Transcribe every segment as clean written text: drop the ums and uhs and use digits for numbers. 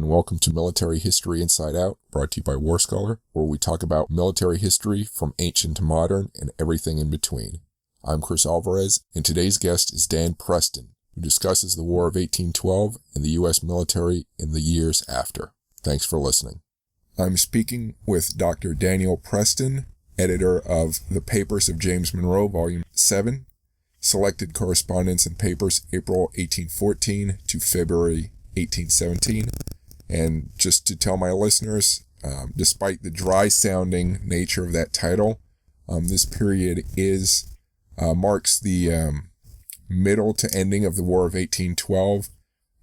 and welcome to Military History Inside Out, brought to you by War Scholar, where we talk about military history from ancient to modern and everything in between. I'm Chris Alvarez, and today's guest is Dan Preston, who discusses the War of 1812 and the U.S. military in the years after. Thanks for listening. I'm speaking with Dr. Daniel Preston, editor of the Papers of James Monroe, Volume 7, Selected Correspondence and Papers, April 1814 to February 1817. And just to tell my listeners, despite the dry-sounding nature of that title, this period marks the middle to ending of the War of 1812,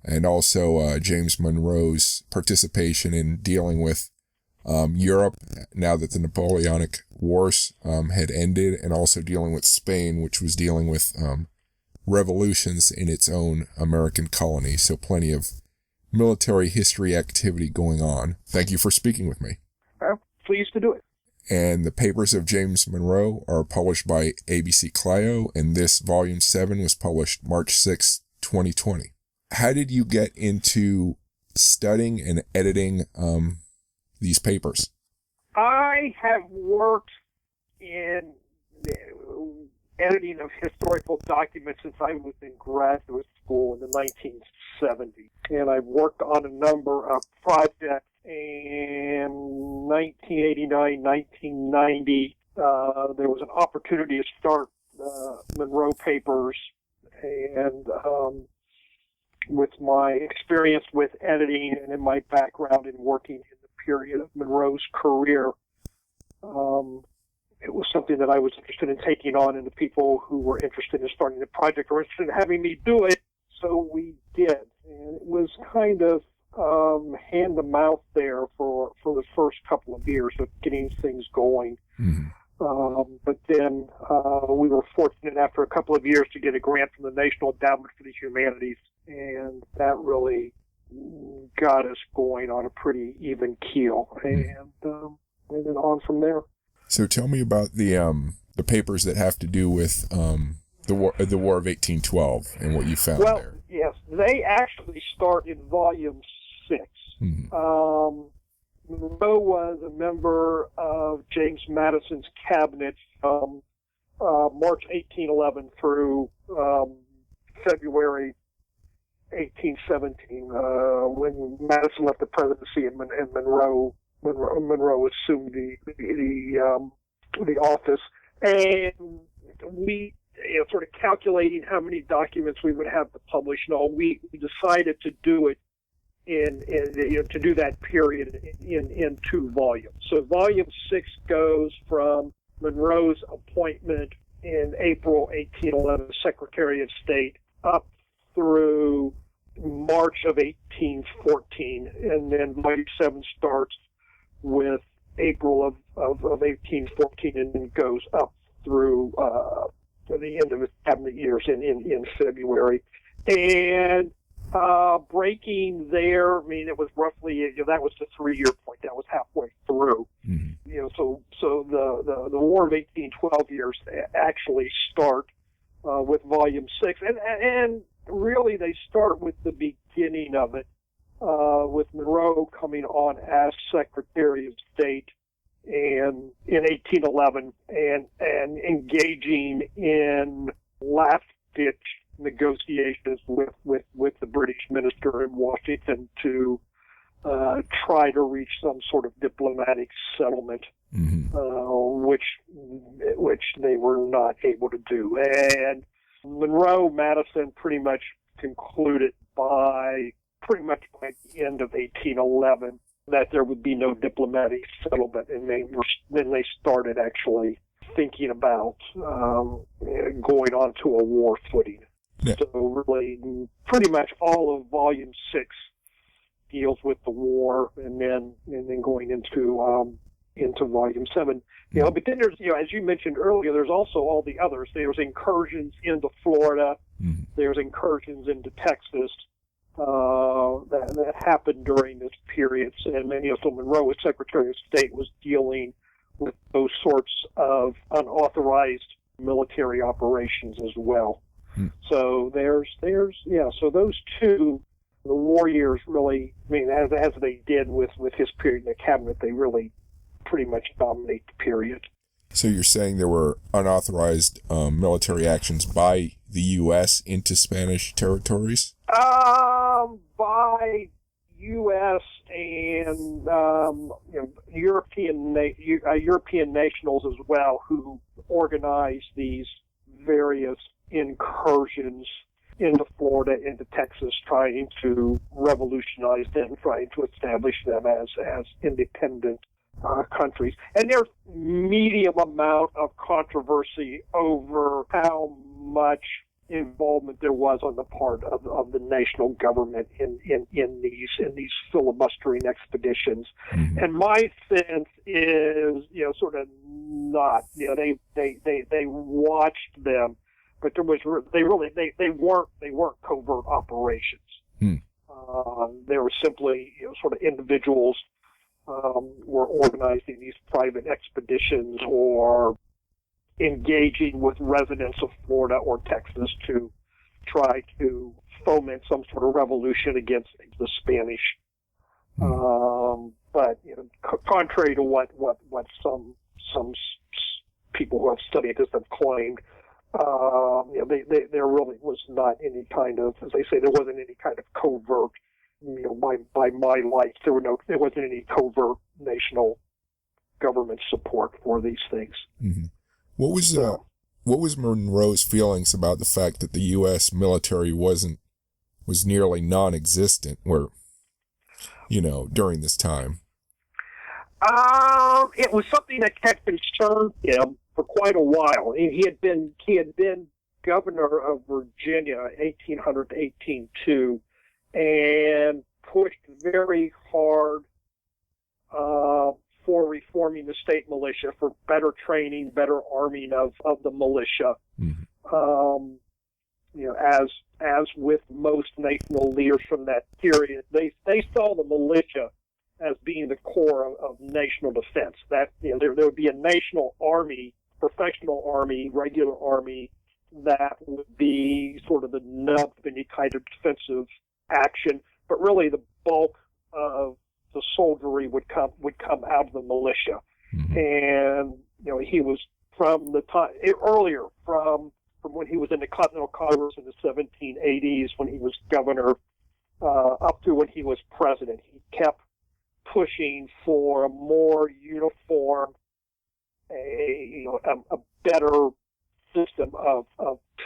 and also James Monroe's participation in dealing with Europe now that the Napoleonic Wars had ended, and also dealing with Spain, which was dealing with revolutions in its own American colony. So plenty of military history activity going on. Thank you for speaking with me. Pleased to do it. And the Papers of James Monroe are published by ABC Clio, and this Volume 7 was published March 6, 2020. How did you get into studying and editing these papers? I have worked in editing of historical documents since I was in graduate school in the 1970s. And I've worked on a number of projects in 1989, 1990. There was an opportunity to start Monroe Papers, and with my experience with editing and in my background in working in the period of Monroe's career, it was something that I was interested in taking on, and the people who were interested in starting the project were interested in having me do it, so we did. And it was kind of hand to mouth there for the first couple of years of getting things going. Mm-hmm. But then we were fortunate after a couple of years to get a grant from the National Endowment for the Humanities, and that really got us going on a pretty even keel, and then on from there. So tell me about the papers that have to do with the War of 1812 and what you found there. Well, yes, they actually start in Volume 6. Mm-hmm. Monroe was a member of James Madison's cabinet from March 1811 through February 1817, when Madison left the presidency and Monroe assumed the office. And we, sort of calculating how many documents we would have to publish and all, we decided to do it to do that period in 2 volumes. So Volume 6 goes from Monroe's appointment in April 1811 as Secretary of State up through March of 1814, and then Volume 7 starts with April of 1814 and then goes up through the end of his cabinet years in February. And breaking there, I mean, it was roughly, that was the 3-year point. That was halfway through. Mm-hmm. So the War of 1812 years actually start with Volume 6, and really they start with the beginning of it, with Monroe coming on as Secretary of State and in 1811 and engaging in last-ditch negotiations with the British minister in Washington to try to reach some sort of diplomatic settlement, mm-hmm. which they were not able to do. And Monroe-Madison pretty much concluded by the end of 1811 that there would be no diplomatic settlement, and then they started actually thinking about going on to a war footing. Yeah. So really, pretty much all of Volume 6 deals with the war, and then going into Volume 7. But then there's, as you mentioned earlier, there's also all the others. There's incursions into Florida. Mm-hmm. There's incursions into Texas that happened during this period. And so Monroe, as Secretary of State, was dealing with those sorts of unauthorized military operations as well. Hmm. So so those two the war years really, I mean, as they did with his period in the cabinet, they really pretty much dominate the period. So you're saying there were unauthorized military actions by the U.S. into Spanish territories? By U.S. and European nationals as well, who organized these various incursions into Florida, into Texas, trying to revolutionize them, trying to establish them as independent countries. And there's medium amount of controversy over how much involvement there was on the part of the national government in these filibustering expeditions. Mm-hmm. And my sense is, sort of not. They watched them, but they weren't covert operations. Mm. They were simply sort of individuals were organizing these private expeditions or engaging with residents of Florida or Texas to try to foment some sort of revolution against the Spanish. But contrary to what some people who have studied this have claimed, there really was not any kind of, as they say, there wasn't any kind of covert. By my lights, there wasn't any covert national government support for these things. Mm-hmm. What was Monroe's feelings about the fact that the U.S. military was nearly non-existent, during this time? It was something that had concerned him for quite a while. He had been governor of Virginia, 1800 to 1802, and pushed very hard for reforming the state militia, for better training, better arming of the militia. Mm-hmm. As with most national leaders from that period, they saw the militia as being the core of national defense. That there would be a national army, professional army, regular army, that would be sort of the nub of any kind of defensive action, but really the bulk of the soldiery would come out of the militia. Mm-hmm. And he was from when he was in the Continental Congress in the 1780s, when he was governor, up to when he was president. He kept pushing for a more uniform, a better system of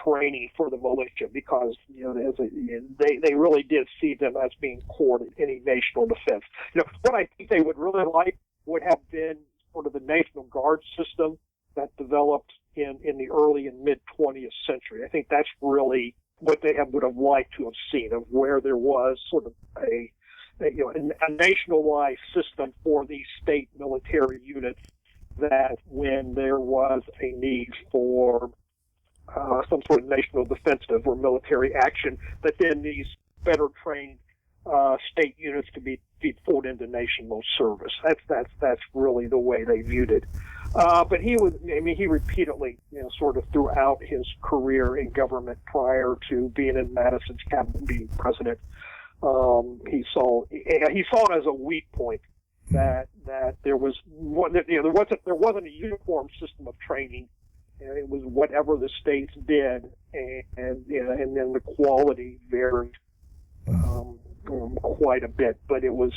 training for the militia, because they really did see them as being core to any national defense. What I think they would really like would have been sort of the National Guard system that developed in the early and mid 20th century. I think that's really what they would have liked to have seen, of where there was sort of a nationalized system for these state military units, that when there was a need for some sort of national defensive or military action, that then these better trained state units could be pulled into national service. That's really the way they viewed it. But he repeatedly, sort of throughout his career in government prior to being in Madison's cabinet, being president, he saw it as a weak point that there wasn't a uniform system of training. It was whatever the states did, and then the quality varied quite a bit, but it was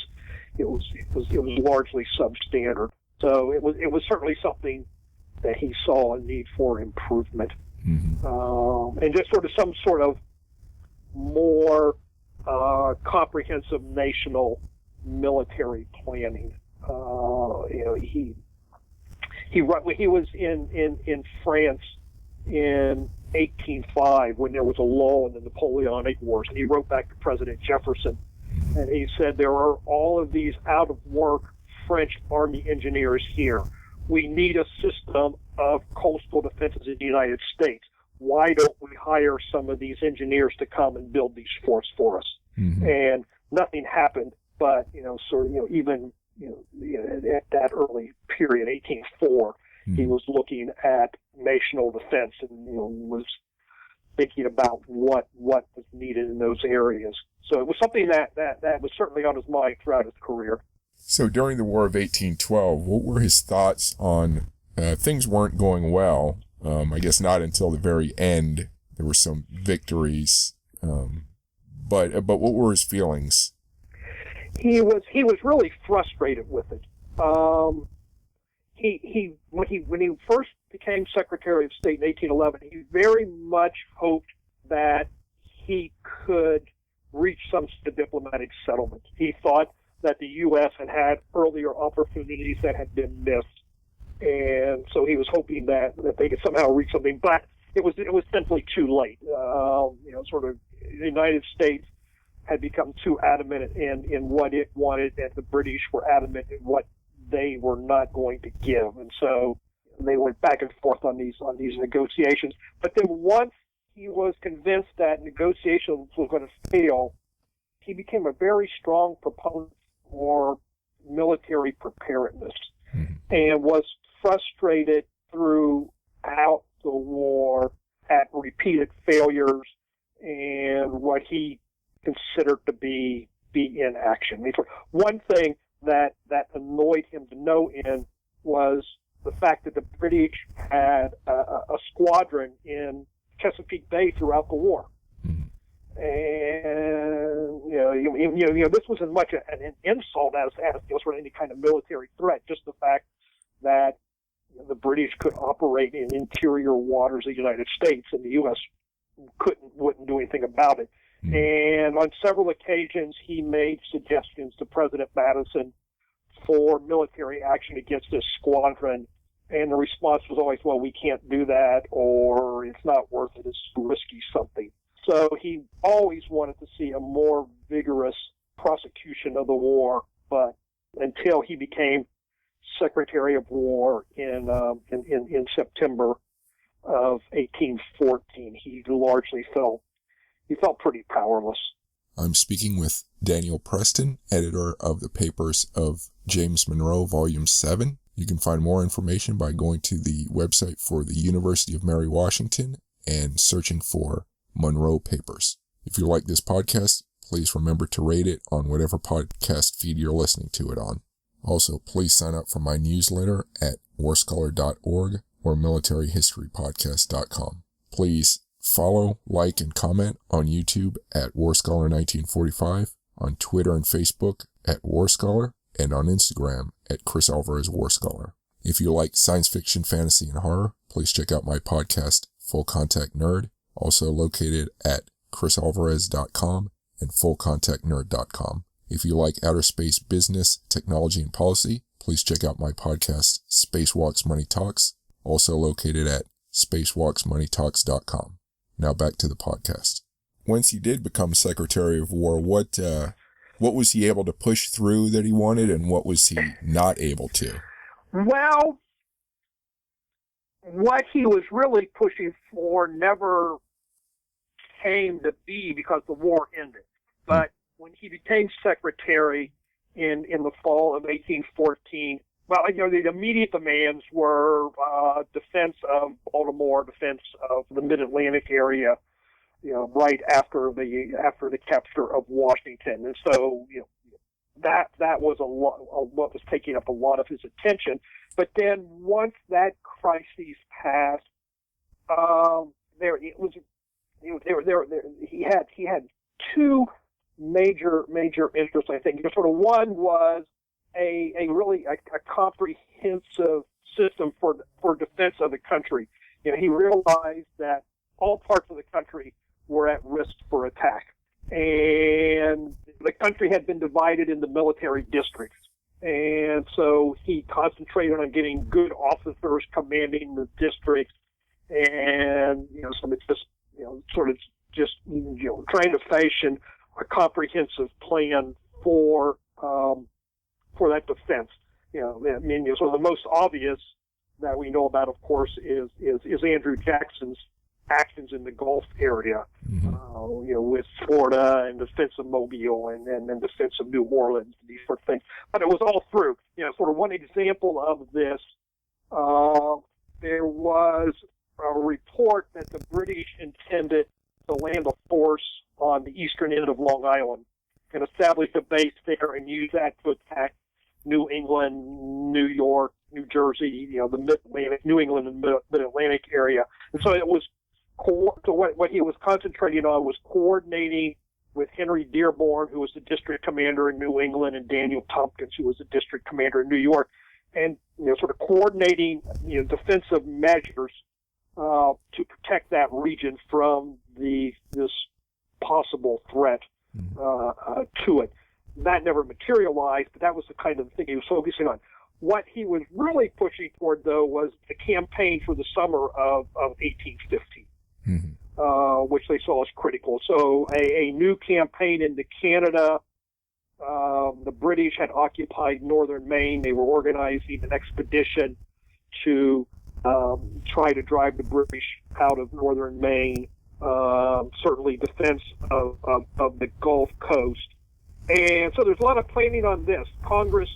largely substandard. So it was certainly something that he saw a need for improvement, mm-hmm. And just sort of some sort of more comprehensive national military planning. He was in France in 1805 when there was a lull in the Napoleonic Wars, and he wrote back to President Jefferson, and he said, there are all of these out of work French Army engineers here. We need a system of coastal defenses in the United States. Why don't we hire some of these engineers to come and build these forts for us? Mm-hmm. And nothing happened, but even at that early period, 1804, mm-hmm. he was looking at national defense and was thinking about what was needed in those areas. So it was something that was certainly on his mind throughout his career. So during the War of 1812, what were his thoughts on things weren't going well? I guess not until the very end. There were some victories, but what were his feelings? He was really frustrated with it. When he first became Secretary of State in 1811, he very much hoped that he could reach some sort of diplomatic settlement. He thought that the U.S. had earlier opportunities that had been missed, and so he was hoping that they could somehow reach something. But it was simply too late. Sort of the United States had become too adamant in what it wanted, and the British were adamant in what they were not going to give, and so they went back and forth on these negotiations. But then once he was convinced that negotiations were going to fail, he became a very strong proponent for military preparedness, and was frustrated throughout the war at repeated failures and what he considered to be inaction. One thing that annoyed him to no end was the fact that the British had a squadron in Chesapeake Bay throughout the war. And this was as much an insult as sort of any kind of military threat. Just the fact that the British could operate in interior waters of the United States, and the U.S. wouldn't do anything about it. And on several occasions, he made suggestions to President Madison for military action against this squadron, and the response was always, well, we can't do that, or it's not worth it, it's too risky something. So he always wanted to see a more vigorous prosecution of the war, but until he became Secretary of War in September of 1814, he largely felt pretty powerless. I'm speaking with Daniel Preston, editor of the Papers of James Monroe, Volume 7. You can find more information by going to the website for the University of Mary Washington and searching for Monroe Papers. If you like this podcast, please remember to rate it on whatever podcast feed you're listening to it on. Also, please sign up for my newsletter at warscholar.org or militaryhistorypodcast.com. Please follow, like, and comment on YouTube at warscholar1945, on Twitter and Facebook at warscholar, and on Instagram at Chris Alvarez Warscholar. If you like science fiction, fantasy, and horror, please check out my podcast, Full Contact Nerd, also located at chrisalvarez.com and fullcontactnerd.com. If you like outer space business, technology, and policy, please check out my podcast, Spacewalks Money Talks, also located at spacewalksmoneytalks.com. Now back to the podcast. Once he did become Secretary of War, what was he able to push through that he wanted, and what was he not able to? Well, what he was really pushing for never came to be because the war ended. But when he became secretary in the fall of 1814, well, the immediate demands were defense of Baltimore, defense of the Mid-Atlantic area, right after the capture of Washington, and so that was what was taking up a lot of his attention. But then once that crisis passed, he had two major interests, I think. Sort of one was a comprehensive system for defense of the country. He realized that all parts of the country were at risk for attack, and the country had been divided into military districts, and so he concentrated on getting good officers commanding the districts, and so it's just trying to fashion a comprehensive plan for that defense. So the most obvious that we know about, of course, is Andrew Jackson's actions in the Gulf area, with Florida and defense of Mobile and defense of New Orleans, these sort of things. But it was all through. Sort of one example of this, there was a report that the British intended to land a force on the eastern end of Long Island and establish a base there and use that to attack New England, New York, New Jersey, the Mid-Atlantic, New England and Mid-Atlantic area. And so it was, what he was concentrating on was coordinating with Henry Dearborn, who was the district commander in New England, and Daniel Tompkins, who was the district commander in New York, and sort of coordinating defensive measures to protect that region from this possible threat to it. That never materialized, but that was the kind of thing he was focusing on. What he was really pushing toward, though, was the campaign for the summer of 1815. Which they saw as critical. So a new campaign into Canada. The British had occupied northern Maine. They were organizing an expedition to try to drive the British out of northern Maine, certainly defense of the Gulf Coast. And so there's a lot of planning on this. Congress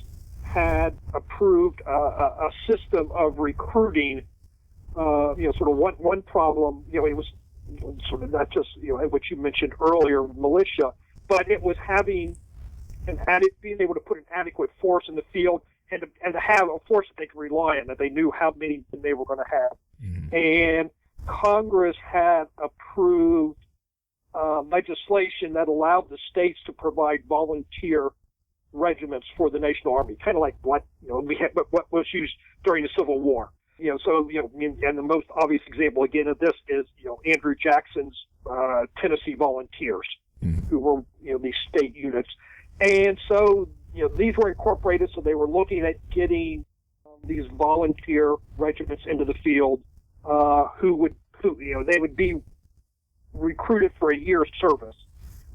had approved a system of recruiting. Sort of one problem, it was sort of not just, what you mentioned earlier, militia, but it was being able to put an adequate force in the field and to have a force that they could rely on, that they knew how many they were going to have. And Congress had approved legislation that allowed the states to provide volunteer regiments for the National Army, kind of like what was used during the Civil War. And the most obvious example again of this is Andrew Jackson's Tennessee Volunteers, who were these state units, and so these were incorporated. So they were looking at getting these volunteer regiments into the field, who they would be recruited for a year's service,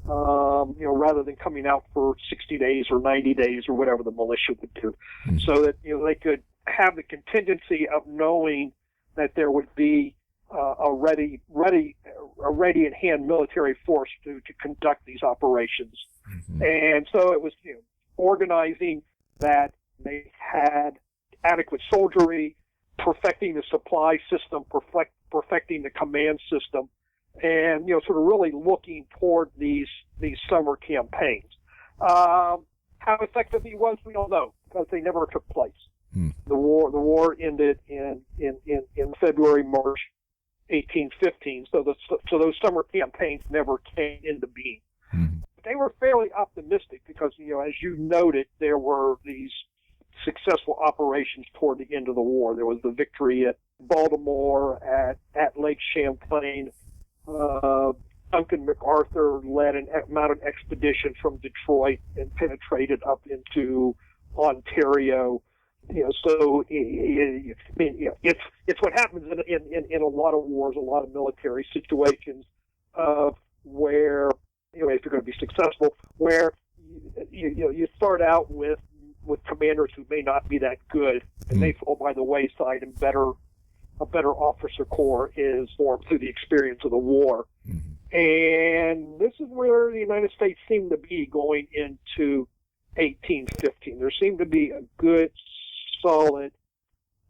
rather than coming out for 60 days or 90 days or whatever the militia would do, so that they could have the contingency of knowing that there would be a ready in hand military force to conduct these operations. And so it was organizing that they had adequate soldiery, perfecting the supply system, perfecting the command system, and sort of really looking toward these summer campaigns. How effective he was, we don't know, because they never took place. The war ended in February, March 1815. So those summer campaigns never came into being. But they were fairly optimistic because as you noted, there were these successful operations toward the end of the war. There was the victory at Baltimore, at Lake Champlain. Duncan MacArthur led an mounted expedition from Detroit and penetrated up into Ontario. So it's what happens in a lot of wars, a lot of military situations, where if you're going to be successful, where you start out with commanders who may not be that good, and they fall by the wayside, and a better officer corps is formed through the experience of the war. And this is where the United States seemed to be going into 1815. There seemed to be a good, solid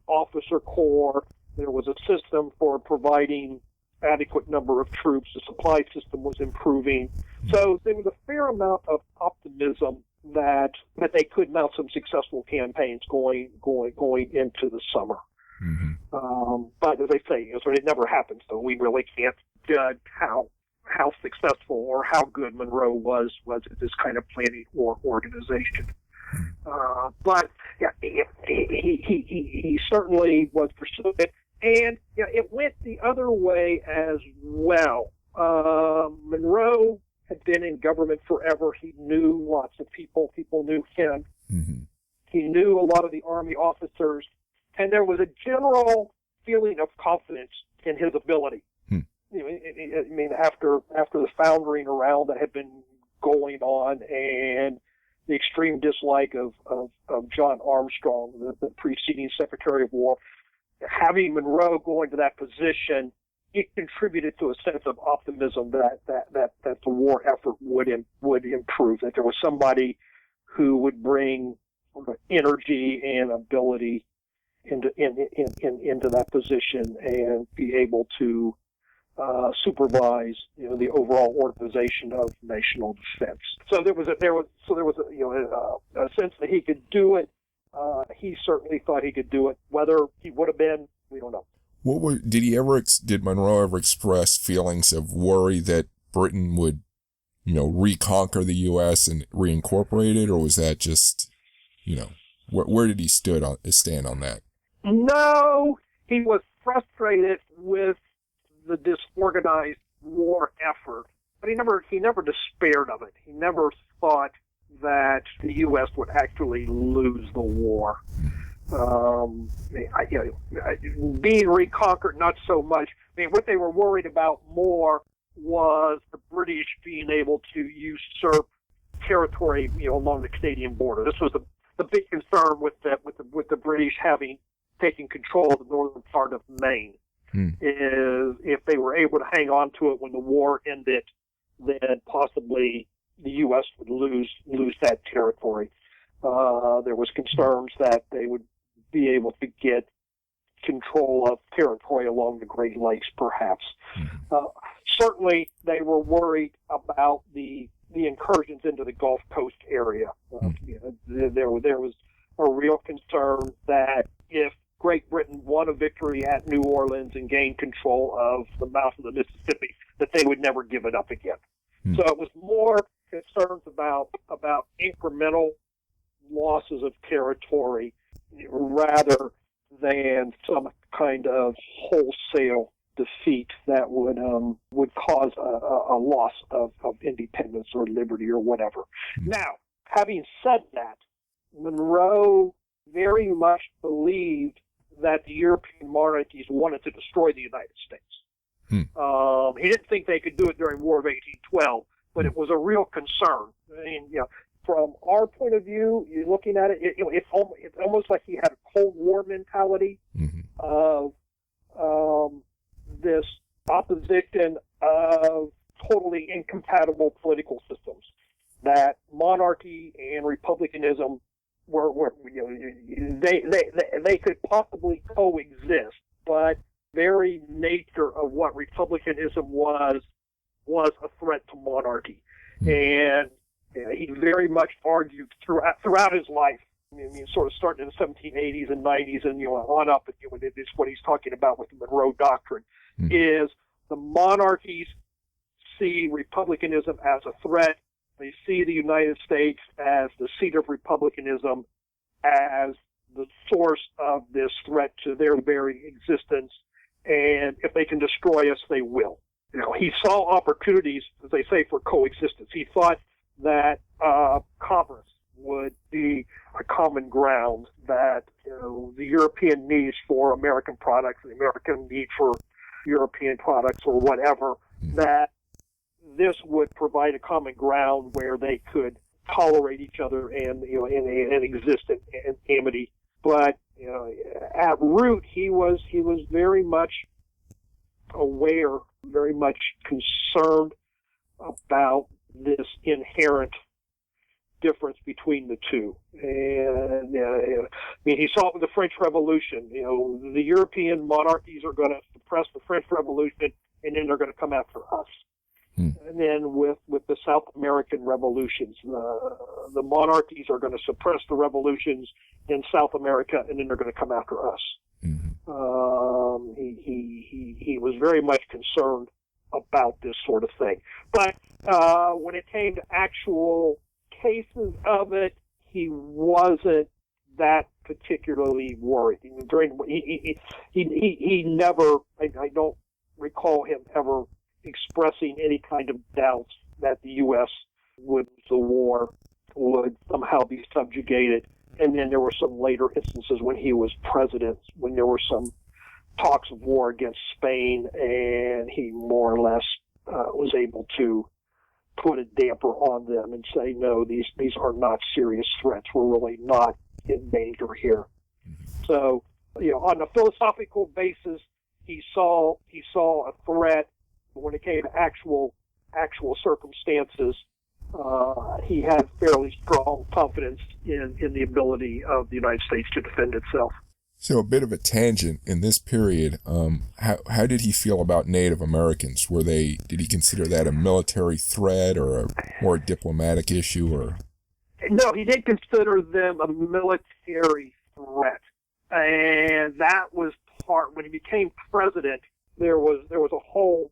officer corps. There was a system for providing adequate number of troops. The supply system was improving. So there was a fair amount of optimism that they could mount some successful campaigns going into the summer. But as I say, so it never happened. So we really can't judge how successful or how good Monroe was at this kind of planning or organization. But yeah, he certainly was pursuing it, and it went the other way as well. Monroe had been in government forever. He knew lots of people. People knew him. He knew a lot of the Army officers, and there was a general feeling of confidence in his ability. I mean, after the foundering around that had been going on, and the extreme dislike of John Armstrong, the preceding Secretary of War, having Monroe go into that position, it contributed to a sense of optimism that the war effort would improve, that there was somebody who would bring energy and ability into that position and be able to supervise, the overall organization of national defense. So there was a sense that he could do it. He certainly thought he could do it. Whether he would have been, we don't know. Did Monroe ever express feelings of worry that Britain would, reconquer the U.S. and reincorporate it, or was that just, where did he stand on that? No, he was frustrated with the disorganized war effort, but he never despaired of it. He never thought that the U.S. would actually lose the war. Being reconquered, not so much. What they were worried about more was the British being able to usurp territory, along the Canadian border. This was the big concern with the British having taken control of the northern part of Maine. Is if they were able to hang on to it when the war ended, then possibly the U.S. would lose that territory. There was concerns that they would be able to get control of territory along the Great Lakes, perhaps. Certainly, they were worried about the incursions into the Gulf Coast area. There was a real concern that if Great Britain won a victory at New Orleans and gained control of the mouth of the Mississippi, that they would never give it up again. So it was more concerns about incremental losses of territory rather than some kind of wholesale defeat that would cause a loss of independence or liberty or whatever. Now, having said that, Monroe very much believed that the European monarchies wanted to destroy the United States. He didn't think they could do it during War of 1812, but it was a real concern. From our point of view, you're looking at it, it's almost like he had a Cold War mentality of this opposition of totally incompatible political systems. That monarchy and republicanism they could possibly coexist, but very nature of what republicanism was a threat to monarchy, and he very much argued throughout his life. Sort of starting in the 1780s and 90s, and on up. It's what he's talking about with the Monroe Doctrine. Is the monarchies see republicanism as a threat. They see the United States as the seat of republicanism, as the source of this threat to their very existence, and if they can destroy us, they will. He saw opportunities, as they say, for coexistence. He thought that commerce would be a common ground, that the European needs for American products, the American need for European products or whatever, that this would provide a common ground where they could tolerate each other and exist in amity. But at root, he was very much aware, very much concerned about this inherent difference between the two. And he saw it with the French Revolution. The European monarchies are going to suppress the French Revolution, and then they're going to come after us. And then with the South American revolutions, the monarchies are going to suppress the revolutions in South America, and then they're going to come after us. He was very much concerned about this sort of thing. But when it came to actual cases of it, he wasn't that particularly worried. He never, I don't recall him ever expressing any kind of doubts that the U.S. would lose the war, would somehow be subjugated. And then there were some later instances when he was president, when there were some talks of war against Spain, and he more or less was able to put a damper on them and say, no, these are not serious threats. We're really not in danger here. So, on a philosophical basis, he saw a threat. But when it came to actual circumstances, he had fairly strong confidence in the ability of the United States to defend itself. So a bit of a tangent in this period. How did he feel about Native Americans? Did he consider that a military threat or a more diplomatic issue? Or no, he did consider them a military threat, and that was part when he became president. There was a whole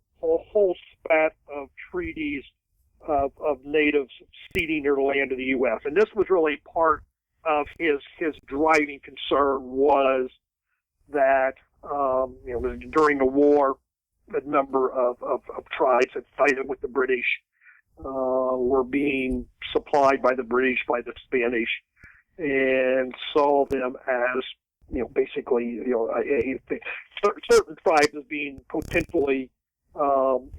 spat of treaties of natives ceding their land to the U.S., and this was really part of his driving concern was that during the war, a number of tribes that sided with the British were being supplied by the British, by the Spanish, and saw them as basically certain tribes as being potentially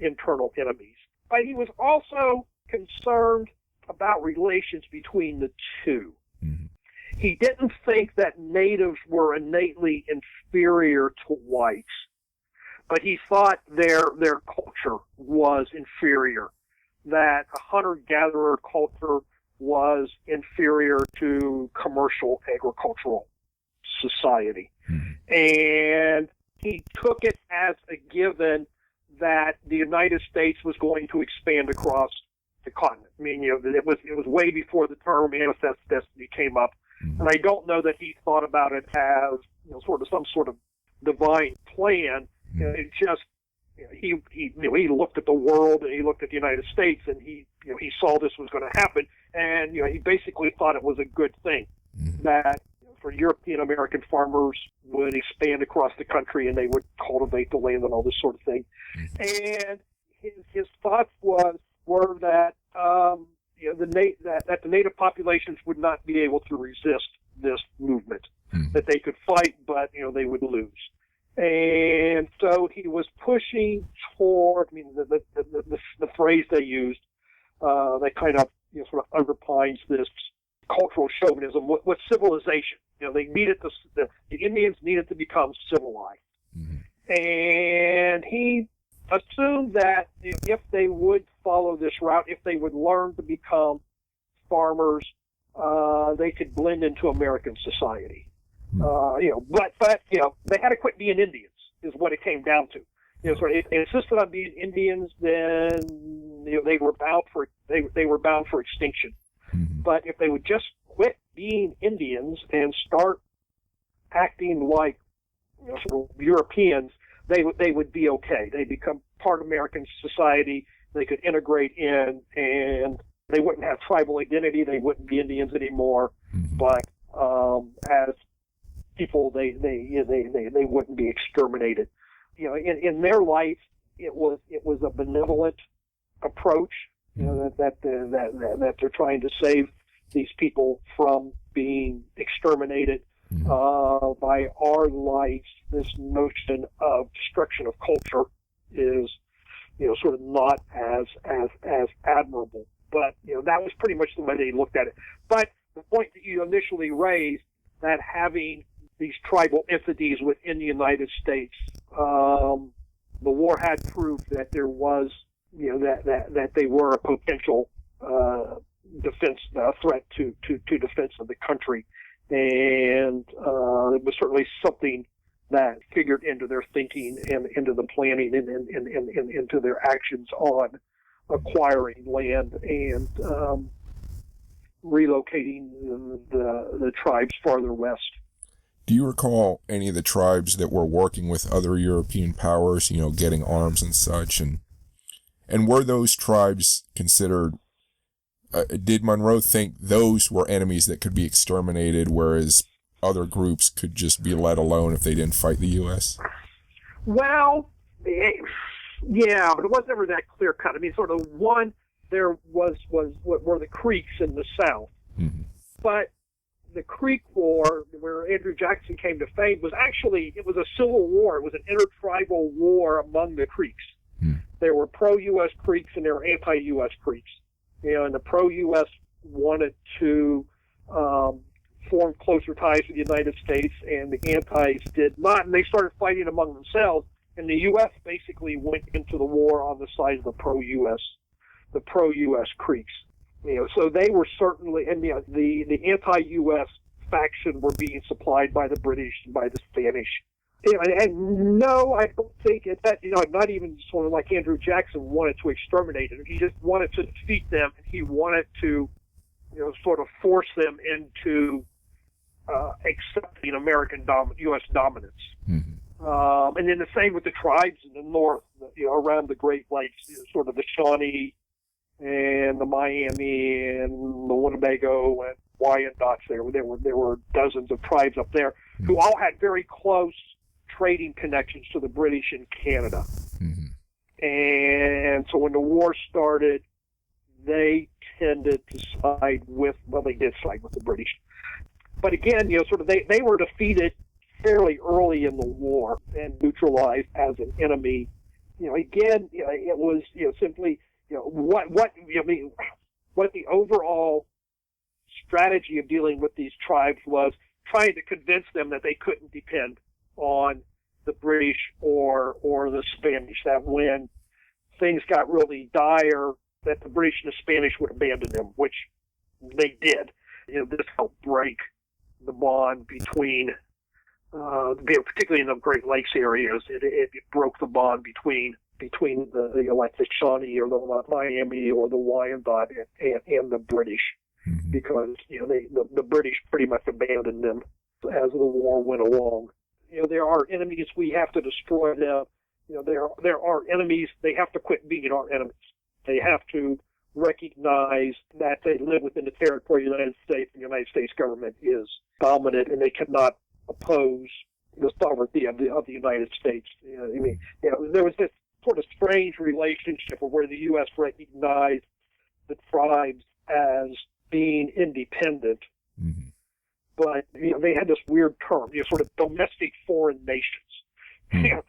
internal enemies. But he was also concerned about relations between the two. mm-hmm. He didn't think that natives were innately inferior to whites, but he thought their culture was inferior, that a hunter-gatherer culture was inferior to commercial agricultural society. Mm-hmm. And he took it as a given that the United States was going to expand across the continent. I mean, it was way before the term manifest destiny came up. Mm-hmm. And I don't know that he thought about it as some sort of divine plan. Mm-hmm. It just he looked at the world and he looked at the United States and he saw this was going to happen, and he basically thought it was a good thing mm-hmm. that for European American farmers would expand across the country and they would cultivate the land and all this sort of thing. Mm-hmm. And his thoughts were that that the native populations would not be able to resist this movement, mm-hmm. that they could fight, but they would lose. And so he was pushing toward. I mean, the phrase they used, that kind of sort of underpins this cultural chauvinism with civilization. They needed the Indians needed to become civilized, mm-hmm. and he assumed that if they would follow this route, if they would learn to become farmers, they could blend into American society. But they had to quit being Indians, is what it came down to. So if they insisted on being Indians, then they were bound for extinction. Mm-hmm. But if they would just quit being Indians and start acting like sort of Europeans, they would be okay. They become part of American society. They could integrate in, and they wouldn't have tribal identity. They wouldn't be Indians anymore. Mm-hmm. But as people, they wouldn't be exterminated. In their life, it was a benevolent approach. That they're trying to save these people from being exterminated. Mm-hmm. By our lives, this notion of destruction of culture is, sort of not as admirable. But that was pretty much the way they looked at it. But the point that you initially raised, that having these tribal entities within the United States, the war had proved that there was, that they were a potential defense threat to defense of the country. And it was certainly something that figured into their thinking and into the planning and into their actions on acquiring land and relocating the tribes farther west. Do you recall any of the tribes that were working with other European powers, getting arms and such? And were those tribes considered, did Monroe think those were enemies that could be exterminated, whereas other groups could just be let alone if they didn't fight the U.S.? Well, yeah, but it wasn't ever that clear cut. I mean, sort of one, there were the Creeks in the South. Mm-hmm. But the Creek War, where Andrew Jackson came to fame, was actually, it was a civil war. It was an intertribal war among the Creeks. Mm-hmm. There were pro-U.S. Creeks and there were anti-U.S. Creeks. And the pro-U.S. wanted to form closer ties with the United States, and the antis did not. And they started fighting among themselves. And the U.S. basically went into the war on the side of the pro-U.S. Creeks. So they were certainly, and the anti-U.S. faction were being supplied by the British and by the Spanish. And no, I don't think that, not even sort of like Andrew Jackson wanted to exterminate them. He just wanted to defeat them, and he wanted to, sort of force them into accepting American U.S. dominance. Mm-hmm. And then the same with the tribes in the north, around the Great Lakes, sort of the Shawnee and the Miami and the Winnebago and Wyandots. There were dozens of tribes up there who all had very close trading connections to the British in Canada. Mm-hmm. And so when the war started, they tended to side with, they did side with the British. But again, sort of they were defeated fairly early in the war and neutralized as an enemy. Again, it was, simply, what the overall strategy of dealing with these tribes was trying to convince them that they couldn't depend on the British or the Spanish, that when things got really dire, that the British and the Spanish would abandon them, which they did. This helped break the bond between, particularly in the Great Lakes areas, it broke the bond between the like the Shawnee or the Miami or the Wyandot and the British, mm-hmm. because the British pretty much abandoned them as the war went along. There are enemies, we have to destroy them. There are enemies, they have to quit being our enemies. They have to recognize that they live within the territory of the United States, and the United States government is dominant, and they cannot oppose the sovereignty of the United States. There was this sort of strange relationship where the U.S. recognized the tribes as being independent, mm-hmm. but they had this weird term, sort of domestic foreign nations. Mm-hmm.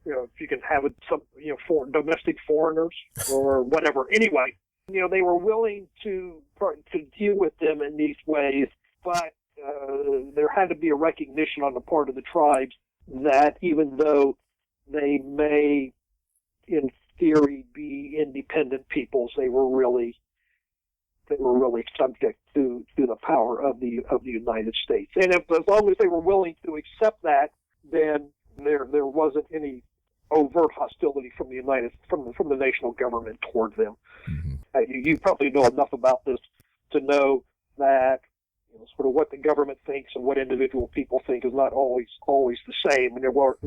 If you can have some, domestic foreigners or whatever. Anyway, they were willing to deal with them in these ways, but there had to be a recognition on the part of the tribes that even though they may, in theory, be independent peoples, they were really subject to the power of the United States. And as long as they were willing to accept that, then there wasn't any overt hostility from the national government toward them. Mm-hmm. You probably know enough about this to know that sort of what the government thinks and what individual people think is not always the same. And there was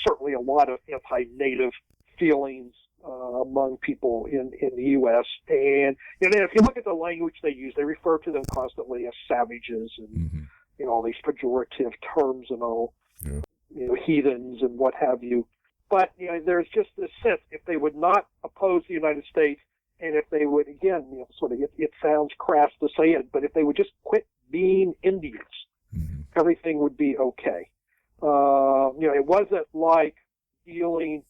certainly a lot of anti-native feelings among people in the U.S. And if you look at the language they use, they refer to them constantly as savages and mm-hmm. All these pejorative terms and all, heathens and what have you. But there's just this sense, if they would not oppose the United States, and if they would, again, sort of, it sounds crass to say it, but if they would just quit being Indians, mm-hmm. everything would be okay. It wasn't like dealing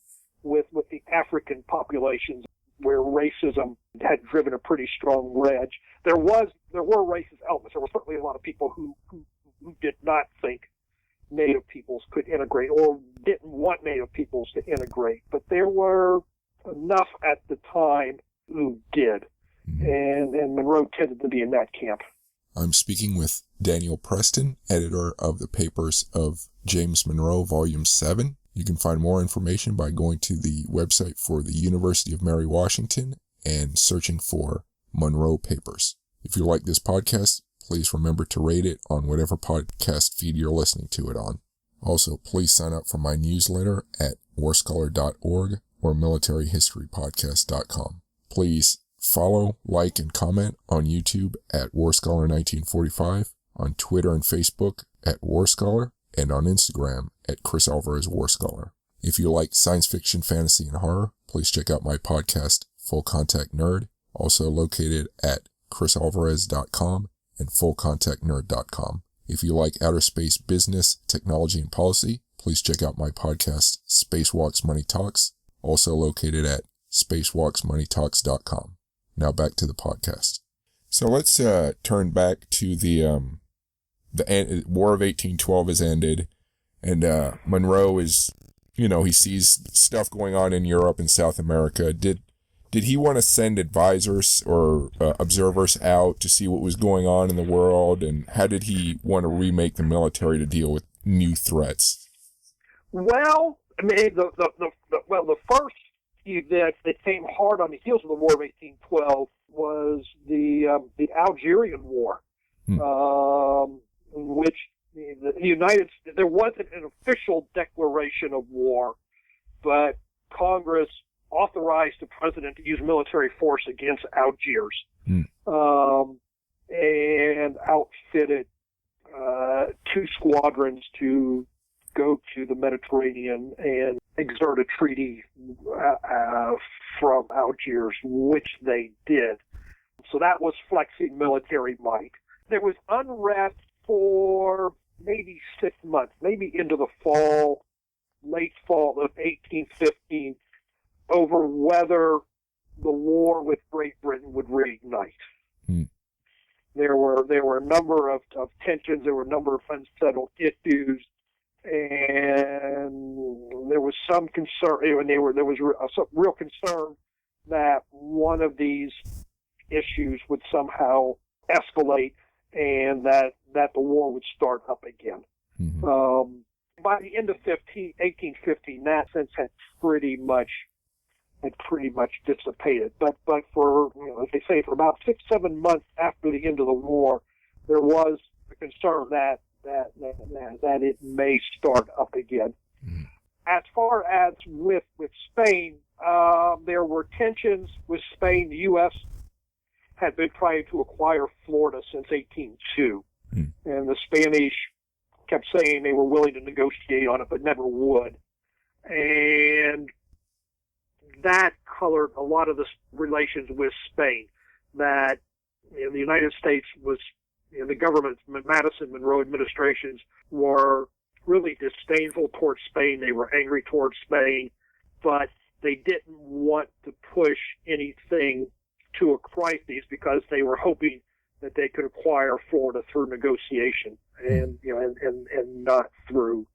with the African populations where racism had driven a pretty strong wedge. There were racist elements. There were certainly a lot of people who did not think Native peoples could integrate or didn't want Native peoples to integrate, but there were enough at the time who did, and Monroe tended to be in that camp. I'm speaking with Daniel Preston, editor of the Papers of James Monroe, Volume 7. You can find more information by going to the website for the University of Mary Washington and searching for Monroe Papers. If you like this podcast, please remember to rate it on whatever podcast feed you're listening to it on. Also, please sign up for my newsletter at warscholar.org or militaryhistorypodcast.com. Please follow, like, and comment on YouTube at warscholar1945, on Twitter and Facebook at warscholar, and on Instagram at Chris Alvarez Warscholar. If you like science fiction, fantasy, and horror, please check out my podcast, Full Contact Nerd, also located at chrisalvarez.com and fullcontactnerd.com. If you like outer space business, technology, and policy, please check out my podcast, Spacewalks Money Talks, also located at spacewalksmoneytalks.com. Now back to the podcast. So let's turn back to the War of 1812 has ended, and Monroe is, he sees stuff going on in Europe and South America. Did Did he want to send advisors or observers out to see what was going on in the world, and how did he want to remake the military to deal with new threats? Well, I mean, the first event that came hard on the heels of the War of 1812 was the Algerian War, which there wasn't an official declaration of war, but Congress authorized the president to use military force against Algiers, and outfitted 2 squadrons to go to the Mediterranean and exert a treaty from Algiers, which they did. So that was flexing military might. There was unrest for maybe 6 months, maybe into the late fall of 1815, over whether the war with Great Britain would reignite. There were a number of tensions. There were a number of unsettled issues, and there was some concern. And there was some real concern that one of these issues would somehow escalate, and that the war would start up again. By the end of 1815, that sense had pretty much dissipated. But for, as they say, for about 6-7 months after the end of the war, there was a concern that it may start up again. As far as with Spain, there were tensions with Spain. The U.S. had been trying to acquire Florida since 1802, and the Spanish kept saying they were willing to negotiate on it, but never would. And that colored a lot of the relations with Spain. That the United States was, the government, Madison, Monroe administrations were really disdainful towards Spain. They were angry towards Spain, but they didn't want to push anything to a crisis because they were hoping that they could acquire Florida through negotiation and not through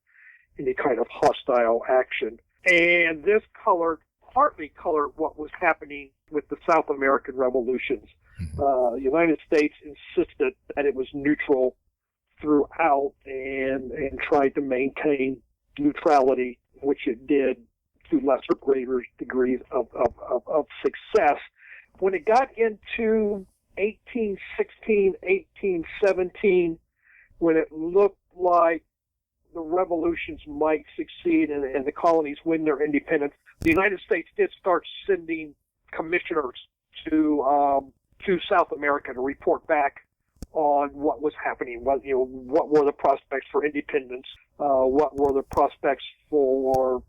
any kind of hostile action. And this partly colored what was happening with the South American revolutions. The United States insisted that it was neutral throughout and tried to maintain neutrality, which it did to lesser greater degrees of success. When it got into 1816, 1817, when it looked like the revolutions might succeed and the colonies win their independence, the United States did start sending commissioners to South America to report back on what was happening. What were the prospects for independence? What were the prospects for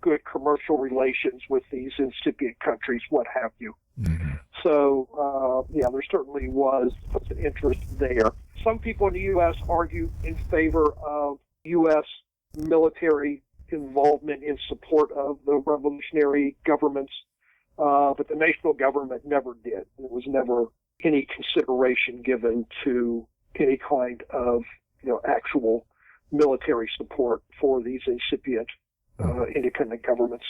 good commercial relations with these incipient countries? What have you? So, there certainly was an interest there. Some people in the U.S. argue in favor of U.S. military involvement in support of the revolutionary governments, but the national government never did. There was never any consideration given to any kind of actual military support for these incipient independent governments.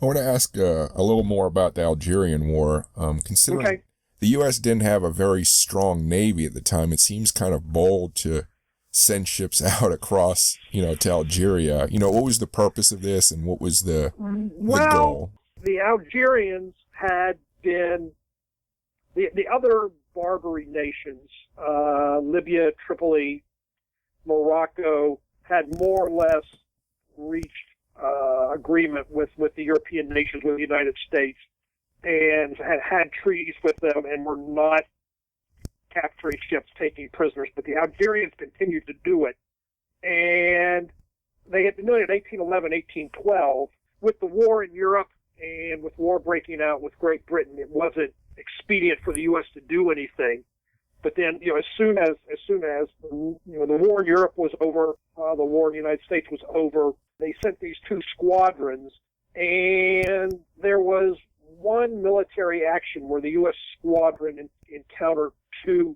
I want to ask a little more about the Algerian War. Considering the U.S. didn't have a very strong Navy at the time, it seems kind of bold to send ships out across, to Algeria. What was the purpose of this, and what was the goal? The Algerians had been the other Barbary nations, Libya, Tripoli, Morocco, had more or less reached agreement with the European nations, with the United States, and had treaties with them and were not capturing ships, taking prisoners. But the Algerians continued to do it. And they had been doing it in 1811, 1812. With the war in Europe and with war breaking out with Great Britain, it wasn't expedient for the U.S. to do anything. But then, as soon as the war in Europe was over, the war in the United States was over, they sent these 2 squadrons, and there was one military action where the U.S. squadron encountered 2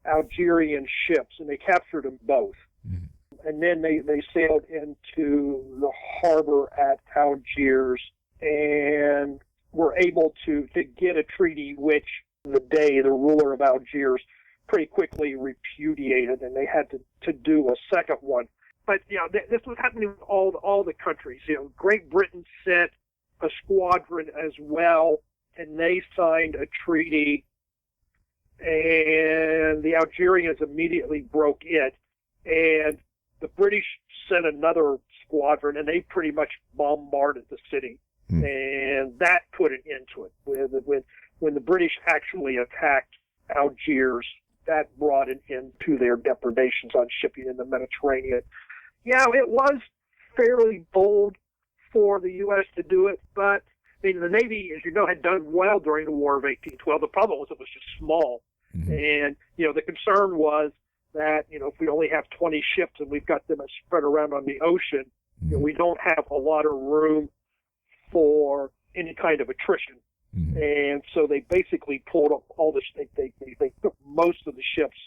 Algerian ships, and they captured them both. And then they sailed into the harbor at Algiers, and were able to get a treaty which the ruler of Algiers pretty quickly repudiated, and they had to do a second one. But, this was happening with all the countries. Great Britain sent a squadron as well, and they signed a treaty, and the Algerians immediately broke it, and the British sent another squadron, and they pretty much bombarded the city, and that put an end to it. When the British actually attacked Algiers, that brought an end to their depredations on shipping in the Mediterranean. It was fairly bold for the U.S. to do it, but the Navy, as you know, had done well during the War of 1812. The problem was it was just small. Mm-hmm. And, the concern was that, if we only have 20 ships and we've got them spread around on the ocean, mm-hmm. We don't have a lot of room for any kind of attrition. Mm-hmm. And so they basically pulled up all the, they took most of the ships,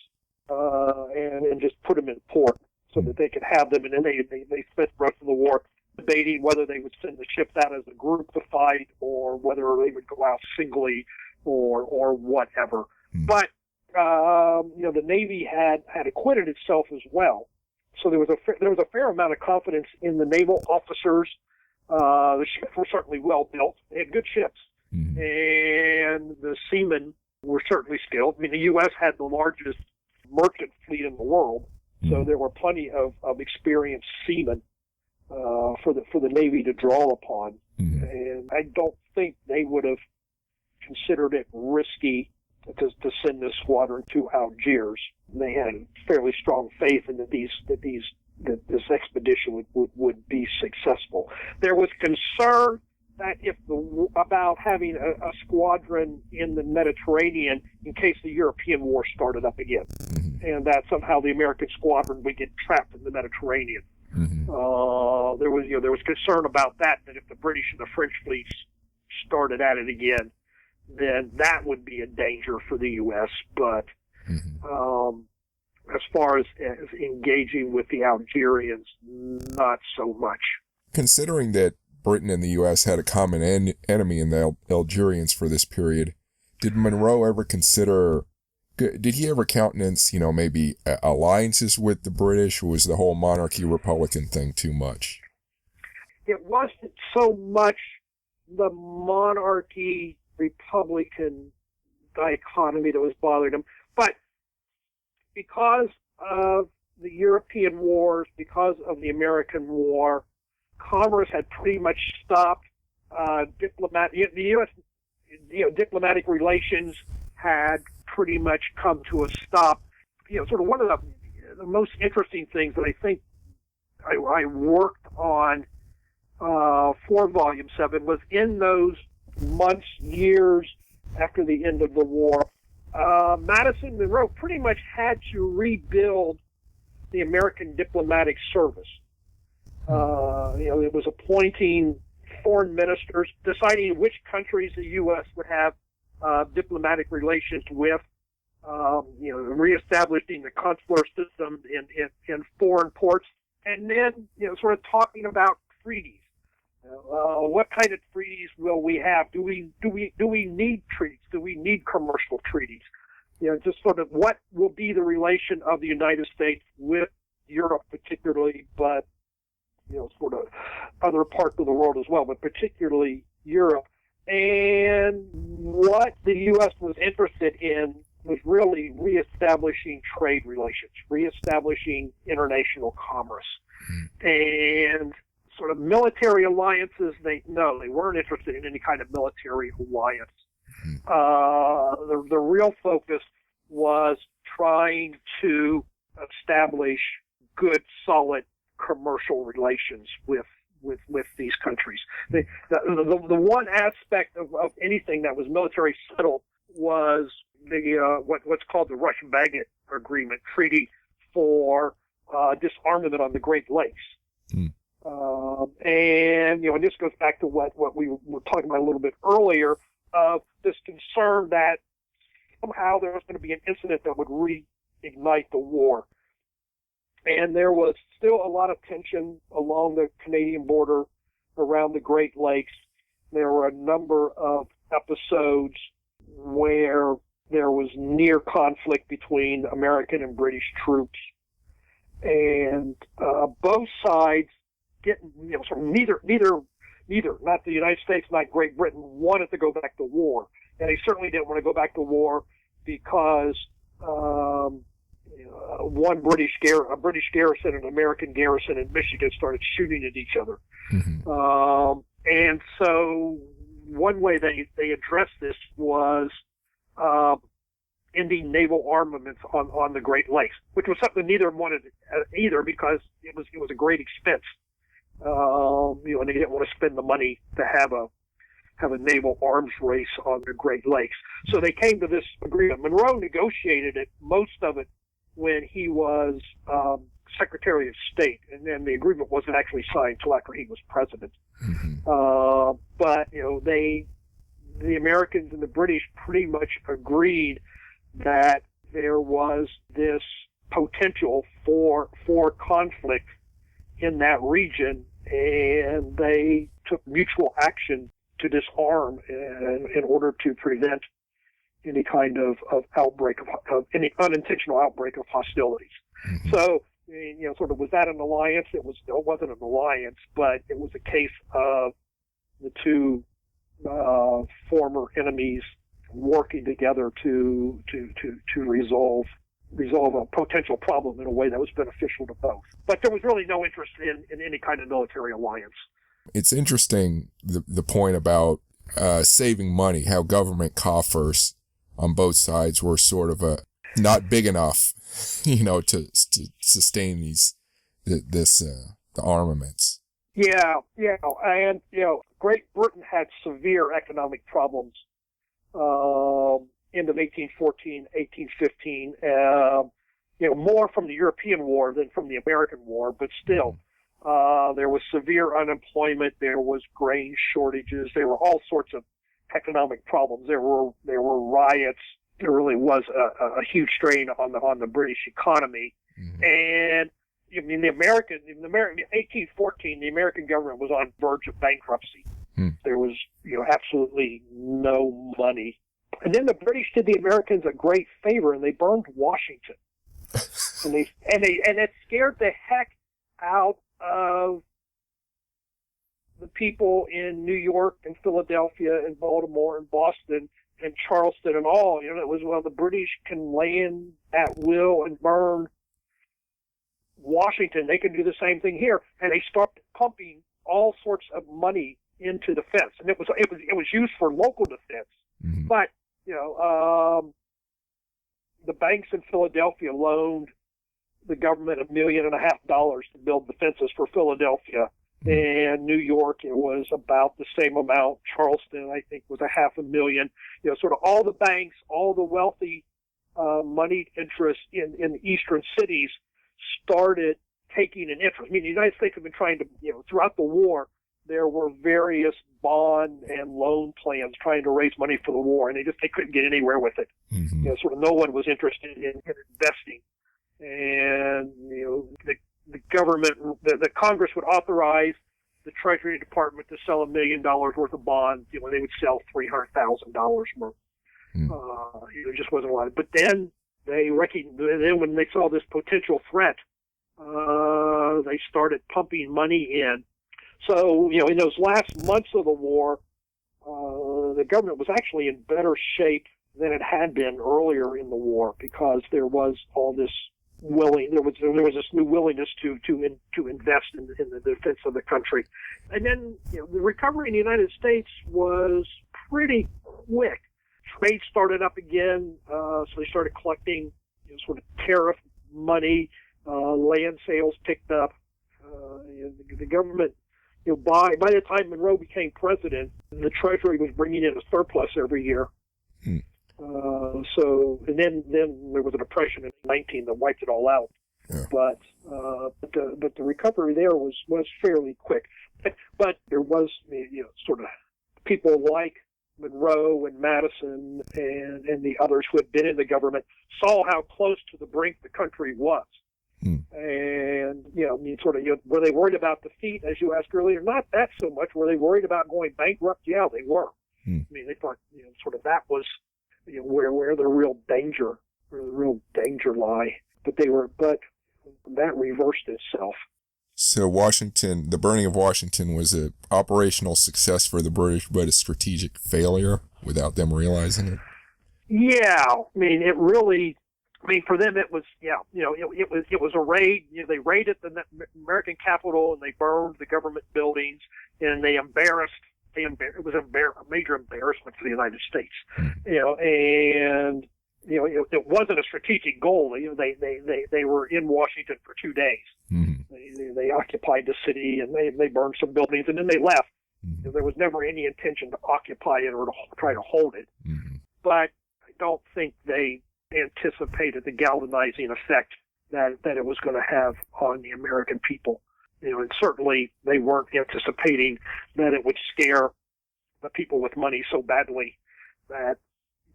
and just put them in port so that they could have them. And then they spent the rest of the war debating whether they would send the ships out as a group to fight or whether they would go out singly or whatever. Mm-hmm. But, the Navy had acquitted itself as well. So there was a fair amount of confidence in the naval officers. The ships were certainly well built. They had good ships. Mm-hmm. And the seamen were certainly skilled. The U.S. had the largest merchant fleet in the world, so there were plenty of experienced seamen for the Navy to draw upon. Mm-hmm. And I don't think they would have considered it risky to send this squadron to Algiers. They had fairly strong faith in that this expedition would be successful. There was concern that about having a squadron in the Mediterranean in case the European war started up again, mm-hmm. and that somehow the American squadron would get trapped in the Mediterranean. Mm-hmm. There was concern about that if the British and the French fleets started at it again, then that would be a danger for the U.S. But mm-hmm. As far as engaging with the Algerians, not so much. Considering that Britain and the U.S. had a common enemy in the Algerians for this period, did Monroe ever did he ever countenance, maybe alliances with the British, or was the whole monarchy-republican thing too much? It wasn't so much the monarchy-republican dichotomy that was bothering him, but because of the European wars, because of the American War, commerce had pretty much stopped. The U.S. Diplomatic relations had pretty much come to a stop. Sort of one of the most interesting things that I think I worked on for Volume 7 was in those months, years after the end of the war, Madison and Monroe pretty much had to rebuild the American diplomatic service. It was appointing foreign ministers, deciding which countries the U.S. would have diplomatic relations with, reestablishing the consular system in foreign ports, and then sort of talking about treaties. What kind of treaties will we have? Do we need treaties? Do we need commercial treaties? Just sort of what will be the relation of the United States with Europe particularly, but sort of other parts of the world as well, but particularly Europe. And what the U.S. was interested in was really reestablishing trade relations, reestablishing international commerce. And sort of military alliances, they weren't interested in any kind of military alliance. The real focus was trying to establish good, solid commercial relations with these countries. The one aspect of anything that was military settled was the what's called the Rush-Bagot Agreement, treaty for disarmament on the Great Lakes. And this goes back to what we were talking about a little bit earlier, of this concern that somehow there was going to be an incident that would reignite the war. And there was still a lot of tension along the Canadian border around the Great Lakes. there were a number of episodes where there was near conflict between American and British troops, and both sides didn't, sort of neither, not the United States, not Great Britain, wanted to go back to war, and they certainly didn't want to go back to war because a British garrison and an American garrison in Michigan started shooting at each other. Mm-hmm. And so one way they addressed this was ending naval armaments on the Great Lakes, which was something neither wanted either because it was a great expense. And they didn't want to spend the money to have a naval arms race on the Great Lakes. So they came to this agreement. Monroe negotiated it, most of it, when he was Secretary of State, and then the agreement wasn't actually signed until after he was president. Mm-hmm. But the Americans and the British pretty much agreed that there was this potential for conflict in that region, and they took mutual action to disarm in order to prevent any kind of outbreak of any unintentional outbreak of hostilities. Mm-hmm. So, sort of, was that an alliance? It wasn't an alliance, but it was a case of the two former enemies working together to resolve a potential problem in a way that was beneficial to both. But there was really no interest in any kind of military alliance. It's interesting, the point about saving money, how government coffers on both sides were sort of not big enough, to sustain the armaments. Yeah, and Great Britain had severe economic problems end of 1814, 1815. More from the European War than from the American War, but still. There was severe unemployment. There was grain shortages. There were all sorts of economic problems. There were riots. There really was a huge strain on the British economy. Mm-hmm. And in 1814, the American government was on the verge of bankruptcy. Mm. There was absolutely no money. And then the British did the Americans a great favor, and they burned Washington. and it scared the heck out of the people in New York and Philadelphia and Baltimore and Boston and Charleston and all. It was, the British can land at will and burn Washington. They can do the same thing here. And they started pumping all sorts of money into defense. And it was used for local defense. Mm-hmm. But, the banks in Philadelphia loaned the government $1.5 million to build defenses for Philadelphia. And New York, it was about the same amount. Charleston, I think, was $500,000. Sort of all the banks, all the wealthy moneyed interests in the eastern cities started taking an interest. I mean, the United States had been trying to, throughout the war, there were various bond and loan plans trying to raise money for the war, and they couldn't get anywhere with it. Mm-hmm. Sort of no one was interested in investing. And, the government, the Congress would authorize the Treasury Department to sell $1 million worth of bonds. They would sell $300,000 more. It just wasn't a lot. But then when they saw this potential threat, they started pumping money in. So, in those last months of the war, the government was actually in better shape than it had been earlier in the war because there was all this there was this new willingness to invest in the defense of the country. And then, the recovery in the United States was pretty quick. Trade started up again, so they started collecting sort of tariff money. Land sales picked up. The government, by the time Monroe became president, the Treasury was bringing in a surplus every year. Hmm. And then there was a depression in 19 that wiped it all out. Yeah. But the recovery there was fairly quick. But there was sort of people like Monroe and Madison and the others who had been in the government saw how close to the brink the country was. And, were they worried about defeat, as you asked earlier? Not that so much. Were they worried about going bankrupt? Yeah, they were. I mean, they thought, that was, where the real danger lie. But that reversed itself. So Washington, the burning of Washington was an operational success for the British, but a strategic failure without them realizing it. Yeah, I mean, for them it was, it was a raid. They raided the American Capitol and they burned the government buildings, and they it was a major embarrassment for the United States. It wasn't a strategic goal. They were in Washington for 2 days. They occupied the city and they burned some buildings, and then they left. There was never any intention to occupy it or to try to hold it. But I don't think they anticipated the galvanizing effect that it was going to have on the American people. And certainly they weren't anticipating that it would scare the people with money so badly that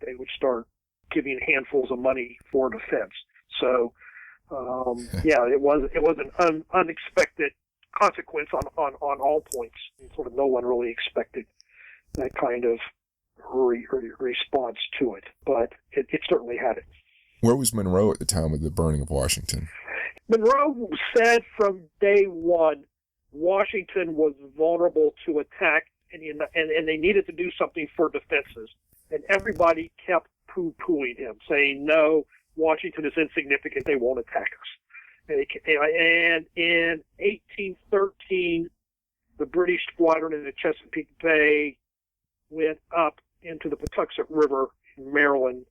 they would start giving handfuls of money for defense. So, it was an unexpected consequence on all points. No one really expected that kind of response to it, but it certainly had it. Where was Monroe at the time of the burning of Washington? Monroe said from day one, Washington was vulnerable to attack, and they needed to do something for defenses. And everybody kept poo-pooing him, saying, no, Washington is insignificant, they won't attack us. And in 1813, the British squadron in the Chesapeake Bay went up into the Patuxent River in Maryland,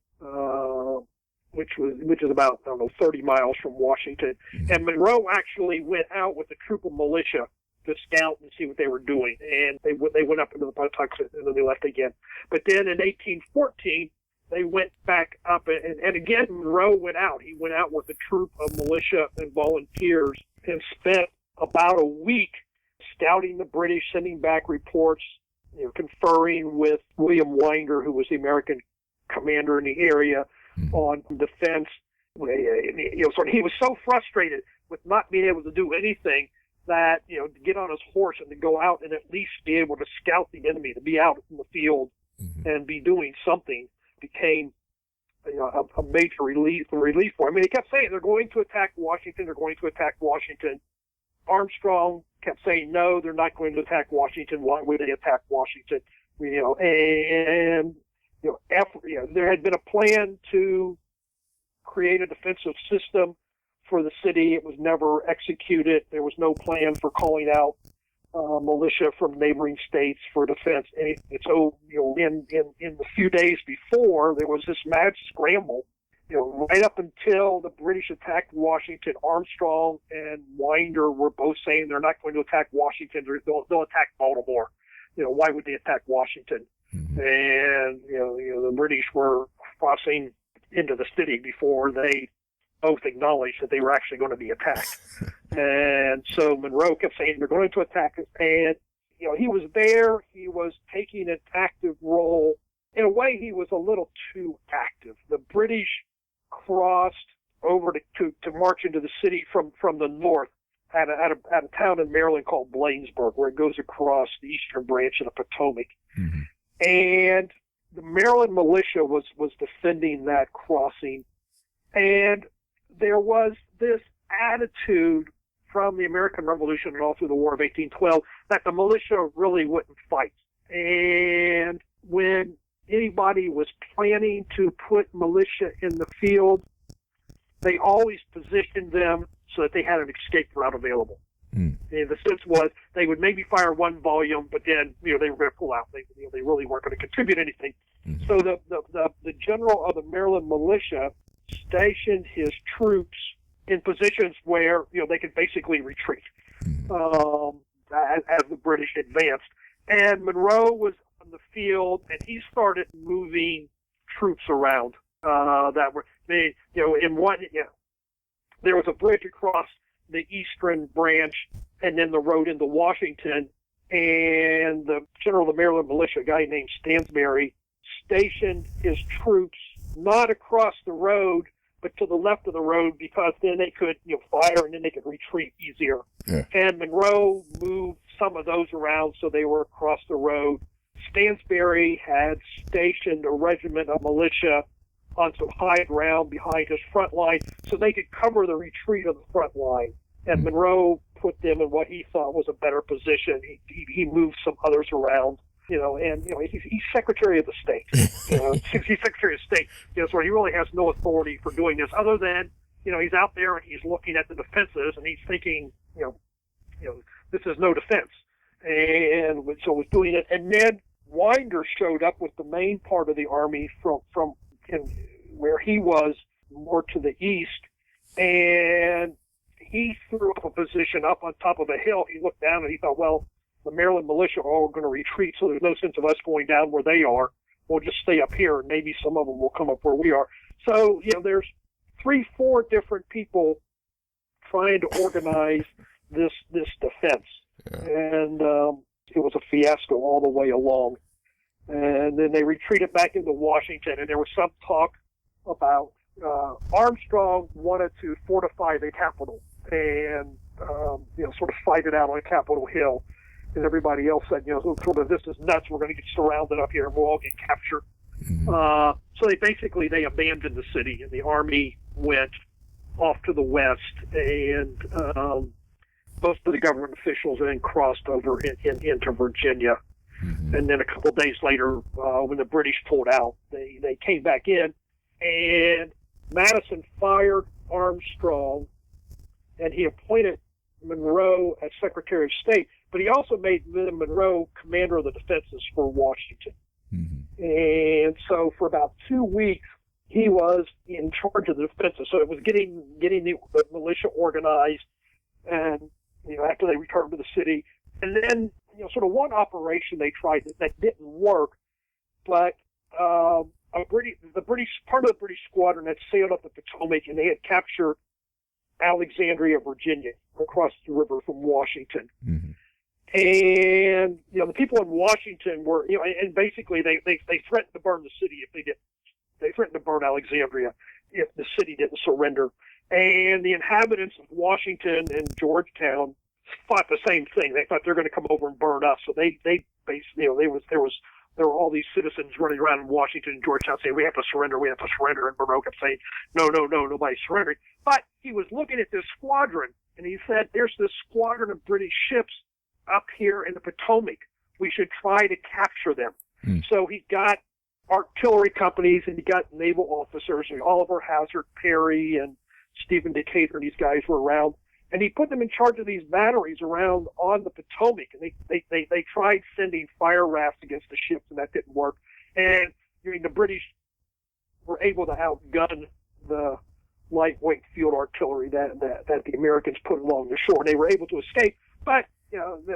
which is about, 30 miles from Washington. And Monroe actually went out with a troop of militia to scout and see what they were doing. And they went up into the Patuxent, and then they left again. But then in 1814, they went back up, and again, Monroe went out. He went out with a troop of militia and volunteers and spent about a week scouting the British, sending back reports, conferring with William Winder, who was the American commander in the area, on defense. He was so frustrated with not being able to do anything that, to get on his horse and to go out and at least be able to scout the enemy, to be out in the field and be doing something, became a major relief for him. I mean, he kept saying they're going to attack Washington. Armstrong kept saying, no, they're not going to attack Washington. Why would they attack Washington? There had been a plan to create a defensive system for the city. It was never executed. There was no plan for calling out militia from neighboring states for defense. And so, in the few days before, there was this mad scramble. Right up until the British attacked Washington, Armstrong and Winder were both saying they're not going to attack Washington. They'll attack Baltimore. Why would they attack Washington? And, the British were crossing into the city before they both acknowledged that they were actually going to be attacked. And so Monroe kept saying they're going to attack us. And, he was there. He was taking an active role. In a way, he was a little too active. The British crossed over to march into the city from the north at a town in Maryland called Bladensburg, where it goes across the eastern branch of the Potomac. And the Maryland militia was defending that crossing. And there was this attitude from the American Revolution and all through the War of 1812 that the militia really wouldn't fight. And when anybody was planning to put militia in the field, they always positioned them so that they had an escape route available. And the sense was they would maybe fire one volume, but then they were going to pull out. They really weren't going to contribute anything. So the general of the Maryland militia stationed his troops in positions where they could basically retreat as the British advanced. And Monroe was on the field, and he started moving troops around that were there was a bridge across the eastern branch and then the road into Washington, and the general of the Maryland militia, a guy named Stansbury, stationed his troops not across the road, but to the left of the road, because then they could fire and then they could retreat easier. Yeah. And Monroe moved some of those around so they were across the road. Stansbury had stationed a regiment of militia on some high ground behind his front line so they could cover the retreat of the front line. And Monroe put them in what he thought was a better position. He moved some others around, and he's Secretary of the State. He's Secretary of State, so he really has no authority for doing this other than, he's out there and he's looking at the defenses and he's thinking, this is no defense. And so was doing it. And then Winder showed up with the main part of the army from where he was more to the east, and he threw up a position up on top of a hill. He looked down and he thought, well, the Maryland militia are all going to retreat, so there's no sense of us going down where they are. We'll just stay up here, and maybe some of them will come up where we are. So, there's 3-4 different people trying to organize this defense. Yeah. And it was a fiasco all the way along. And then they retreated back into Washington, and there was some talk about Armstrong wanted to fortify the Capitol and, sort of fight it out on Capitol Hill. And everybody else said, sort of, this is nuts. We're going to get surrounded up here and we'll all get captured. Mm-hmm. So they abandoned the city, and the army went off to the west, and most of the government officials then crossed over into Virginia. Mm-hmm. And then a couple of days later, when the British pulled out, they came back in, and Madison fired Armstrong, and he appointed Monroe as Secretary of State, but he also made Monroe commander of the defenses for Washington. Mm-hmm. And so for about 2 weeks, he was in charge of the defenses. So it was getting the militia organized, and after they returned to the city, and then sort of one operation they tried that didn't work, but the British part of the British squadron had sailed up the Potomac, and they had captured Alexandria, Virginia, across the river from Washington. Mm-hmm. And the people in Washington were and basically they threatened to burn the city if they didn't. They threatened to burn Alexandria if the city didn't surrender. And the inhabitants of Washington and Georgetown thought the same thing. They thought they're going to come over and burn us. So they basically, there were all these citizens running around in Washington and Georgetown saying, we have to surrender. And Monroe kept saying, no, nobody's surrendering. But he was looking at this squadron, and he said, there's this squadron of British ships up here in the Potomac. We should try to capture them. Hmm. So he got artillery companies, and he got naval officers, and Oliver Hazard Perry and Stephen Decatur, and these guys were around. And he put them in charge of these batteries around on the Potomac. And they tried sending fire rafts against the ships, and that didn't work. And the British were able to outgun the lightweight field artillery that the Americans put along the shore. They were able to escape. But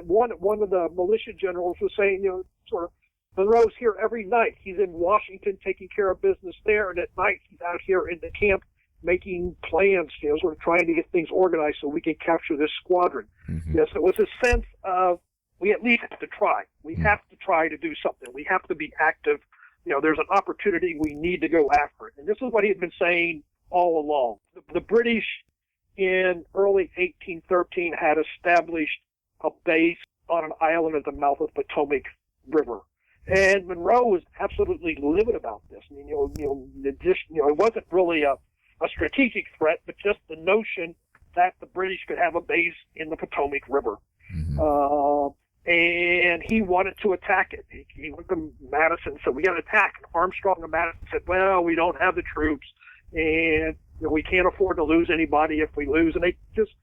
one of the militia generals was saying, sort of, Monroe's here every night. He's in Washington taking care of business there, and at night he's out here in the camp making plans, sort of trying to get things organized so we can capture this squadron. Mm-hmm. Yes, it was a sense of, we at least have to try. We have to try to do something. We have to be active. There's an opportunity. We need to go after it. And this is what he had been saying all along. The British in early 1813 had established a base on an island at the mouth of the Potomac River. And Monroe was absolutely livid about this. I mean, it wasn't really a strategic threat, but just the notion that the British could have a base in the Potomac River. Mm-hmm. And he wanted to attack it. He went to Madison and said, we got to attack. And Armstrong and Madison said, well, we don't have the troops, and we can't afford to lose anybody if we lose. And they just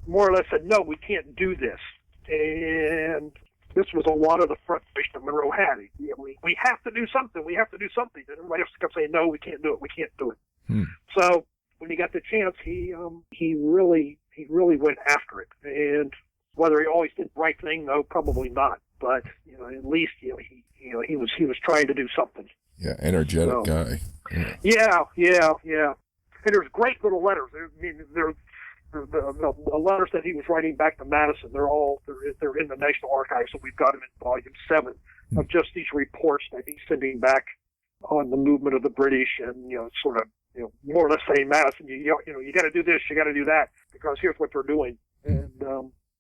more or less said, no, we can't do this. And this was a lot of the frustration that Monroe had. We have to do something. We have to do something. And everybody else kept saying, no, we can't do it. We can't do it. So when he got the chance, he really went after it. And whether he always did the right thing, though, probably not. But at least he was trying to do something. Yeah, energetic guy. Yeah. And there's great little letters. The letters that he was writing back to Madison, they're in the National Archives, so we've got them in Volume 7 of just these reports that he's sending back on the movement of the British and sort of more or less saying, Madison, you got to do this, you got to do that, because here's what they're doing. And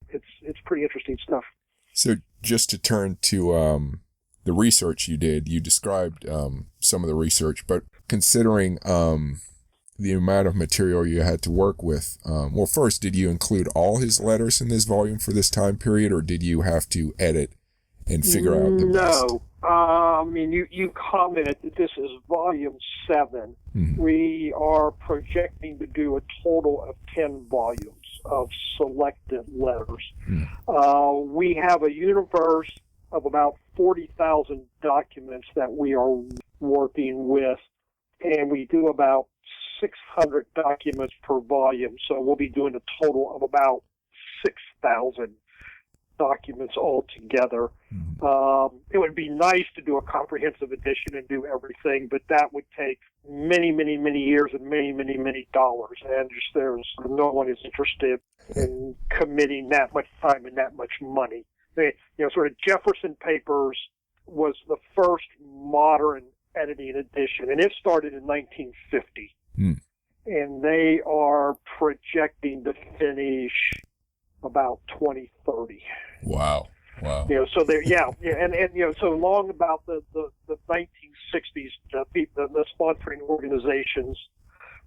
it's pretty interesting stuff. So just to turn to the research you did, you described some of the research, but considering the amount of material you had to work with, well, first, did you include all his letters in this volume for this time period, or did you have to edit and figure out the best? No. You commented that this is volume 7. Mm-hmm. We are projecting to do a total of 10 volumes of selected letters. Mm-hmm. We have a universe of about 40,000 documents that we are working with, and we do about 600 documents per volume, so we'll be doing a total of about 6,000 documents altogether. Mm-hmm. It would be nice to do a comprehensive edition and do everything, but that would take many, many, many years and many, many, many dollars. And no one is interested in committing that much time and that much money. Sort of Jefferson Papers was the first modern editing edition, and it started in 1950. Mm. And they are projecting to finish about 2030. Wow. So they're and so long about the 1960s, the sponsoring organizations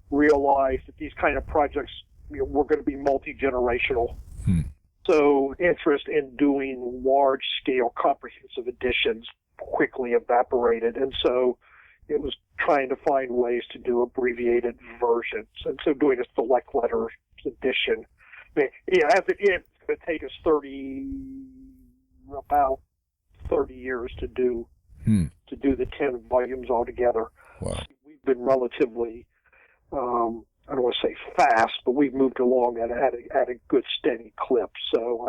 realized that these kind of projects were going to be multi-generational. Hmm. So interest in doing large-scale comprehensive editions quickly evaporated, and so it was trying to find ways to do abbreviated versions, and so doing a select letters edition. As it is, it's going to take us about 30 years to do the 10 volumes altogether. Wow. We've been relatively, I don't want to say fast, but we've moved along at a good steady clip. So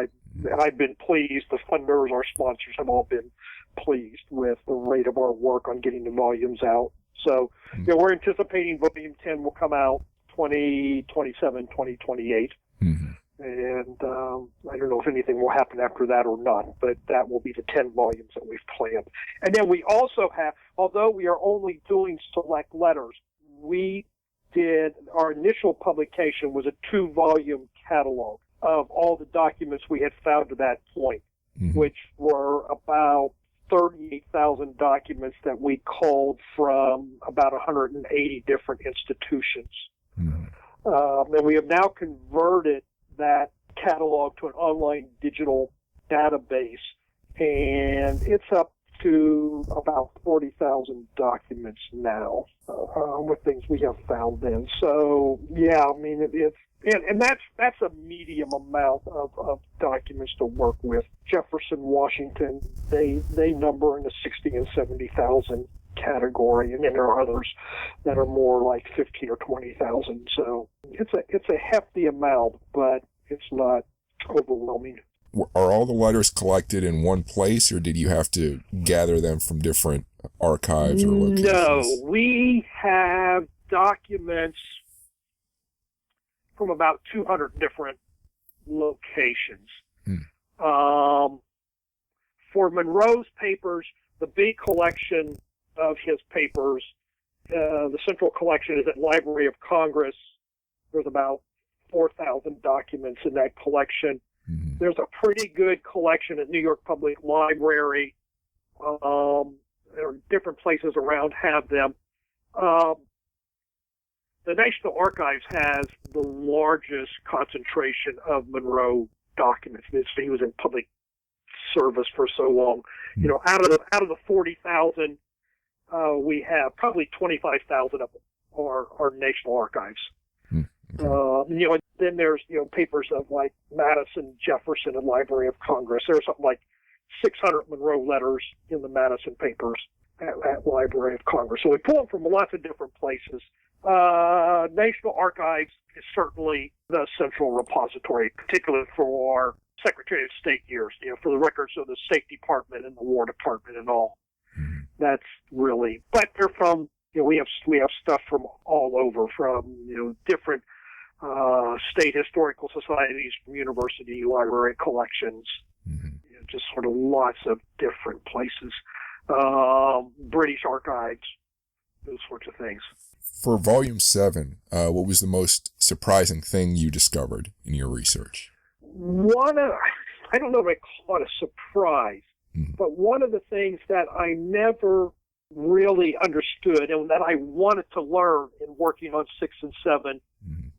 I've been pleased. The funders, our sponsors, have all been pleased with the rate of our work on getting the volumes out. So we're anticipating volume 10 will come out 2027, 2028. Mm-hmm. And I don't know if anything will happen after that or not, but that will be the 10 volumes that we've planned. And then we also have, although we are only doing select letters, our initial publication was a 2-volume catalog of all the documents we had found to that point, mm-hmm. which were about 38,000 documents that we culled from about 180 different institutions. Mm-hmm. And we have now converted that catalog to an online digital database, and it's up to about 40,000 documents now with things we have found then. So, that's a medium amount of documents to work with. Jefferson, Washington, they number in the 60 and 70,000 category, and then there are others that are more like 15 or 20,000. So it's a hefty amount, but it's not overwhelming. Are all the letters collected in one place, or did you have to gather them from different archives or locations? No, we have documents from about 200 different locations. For Monroe's papers, the big collection of his papers, the central collection is at Library of Congress. There's about 4,000 documents in that collection. Mm-hmm. There's a pretty good collection at New York Public Library. There are different places around have them. The National Archives has the largest concentration of Monroe documents. He was in public service for so long. Mm-hmm. Out of the 40,000, we have probably 25,000 of them are National Archives. Okay. Then there's, papers of like Madison, Jefferson, and Library of Congress. There's something like 600 Monroe letters in the Madison papers at Library of Congress. So we pull them from lots of different places. National Archives is certainly the central repository, particularly for Secretary of State years, for the records of the State Department and the War Department and all. Mm-hmm. That's really, but they're from, we have stuff from all over, from, different state historical societies, from university library collections, mm-hmm. Just sort of lots of different places. British archives, those sorts of things. For Volume 7, what was the most surprising thing you discovered in your research? I don't know if I call it a surprise, but one of the things that I never really understood and that I wanted to learn in working on 6 and 7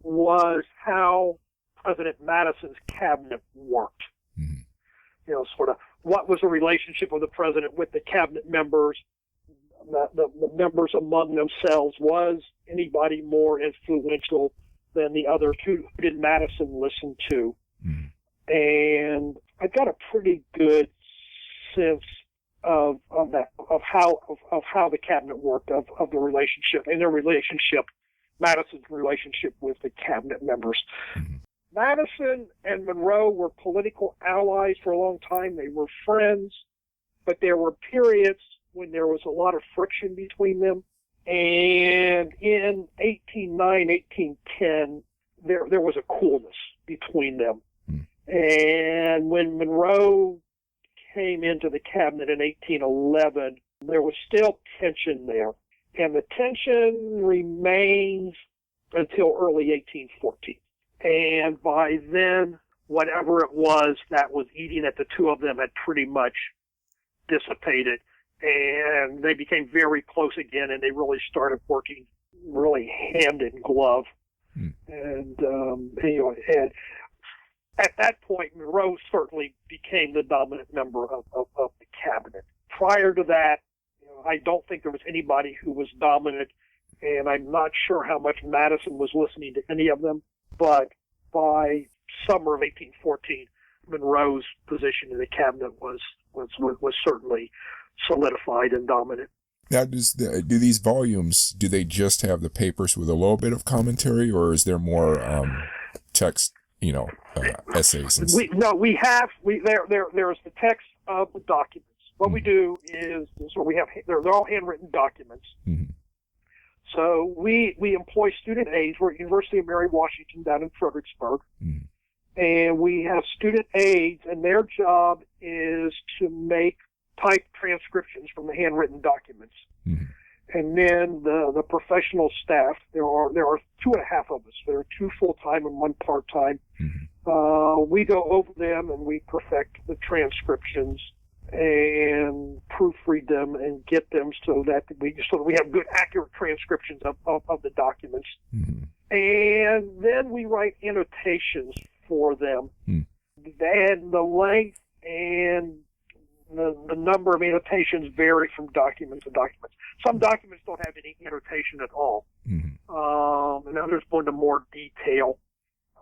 was how President Madison's cabinet worked. You know, sort of what was the relationship of the president with the cabinet members, the members among themselves. Was anybody more influential than the others? Who did Madison listen to? And I got a pretty good sense of how the cabinet worked, of the relationship and their relationship, Madison's relationship with the cabinet members. Madison and Monroe were political allies for a long time. They were friends, but there were periods when there was a lot of friction between them. And in 1809, 1810, there was a coolness between them. And when Monroe came into the cabinet in 1811, there was still tension there. And the tension remains until early 1814. And by then, whatever it was that was eating at the two of them had pretty much dissipated. And they became very close again, and they really started working really hand in glove. And at that point, Monroe certainly became the dominant member of the cabinet. Prior to that, I don't think there was anybody who was dominant, and I'm not sure how much Madison was listening to any of them. But by summer of 1814, Monroe's position in the cabinet was certainly solidified and dominant. Now, do these volumes, do they just have the papers with a little bit of commentary, or is there more text? Essays. There's the text of the documents. What we do is they're all handwritten documents. So we employ student aides. We're at University of Mary Washington down in Fredericksburg, and we have student aides, and their job is to make type transcriptions from the handwritten documents. And then the professional staff, there are 2.5 of us. There are 2 full-time and 1 part-time. We go over them and we perfect the transcriptions and proofread them and get them so that we have good, accurate transcriptions of the documents. And then we write annotations for them. And the length and the number of annotations vary from document to document. Some documents don't have any annotation at all. And others go into more detail.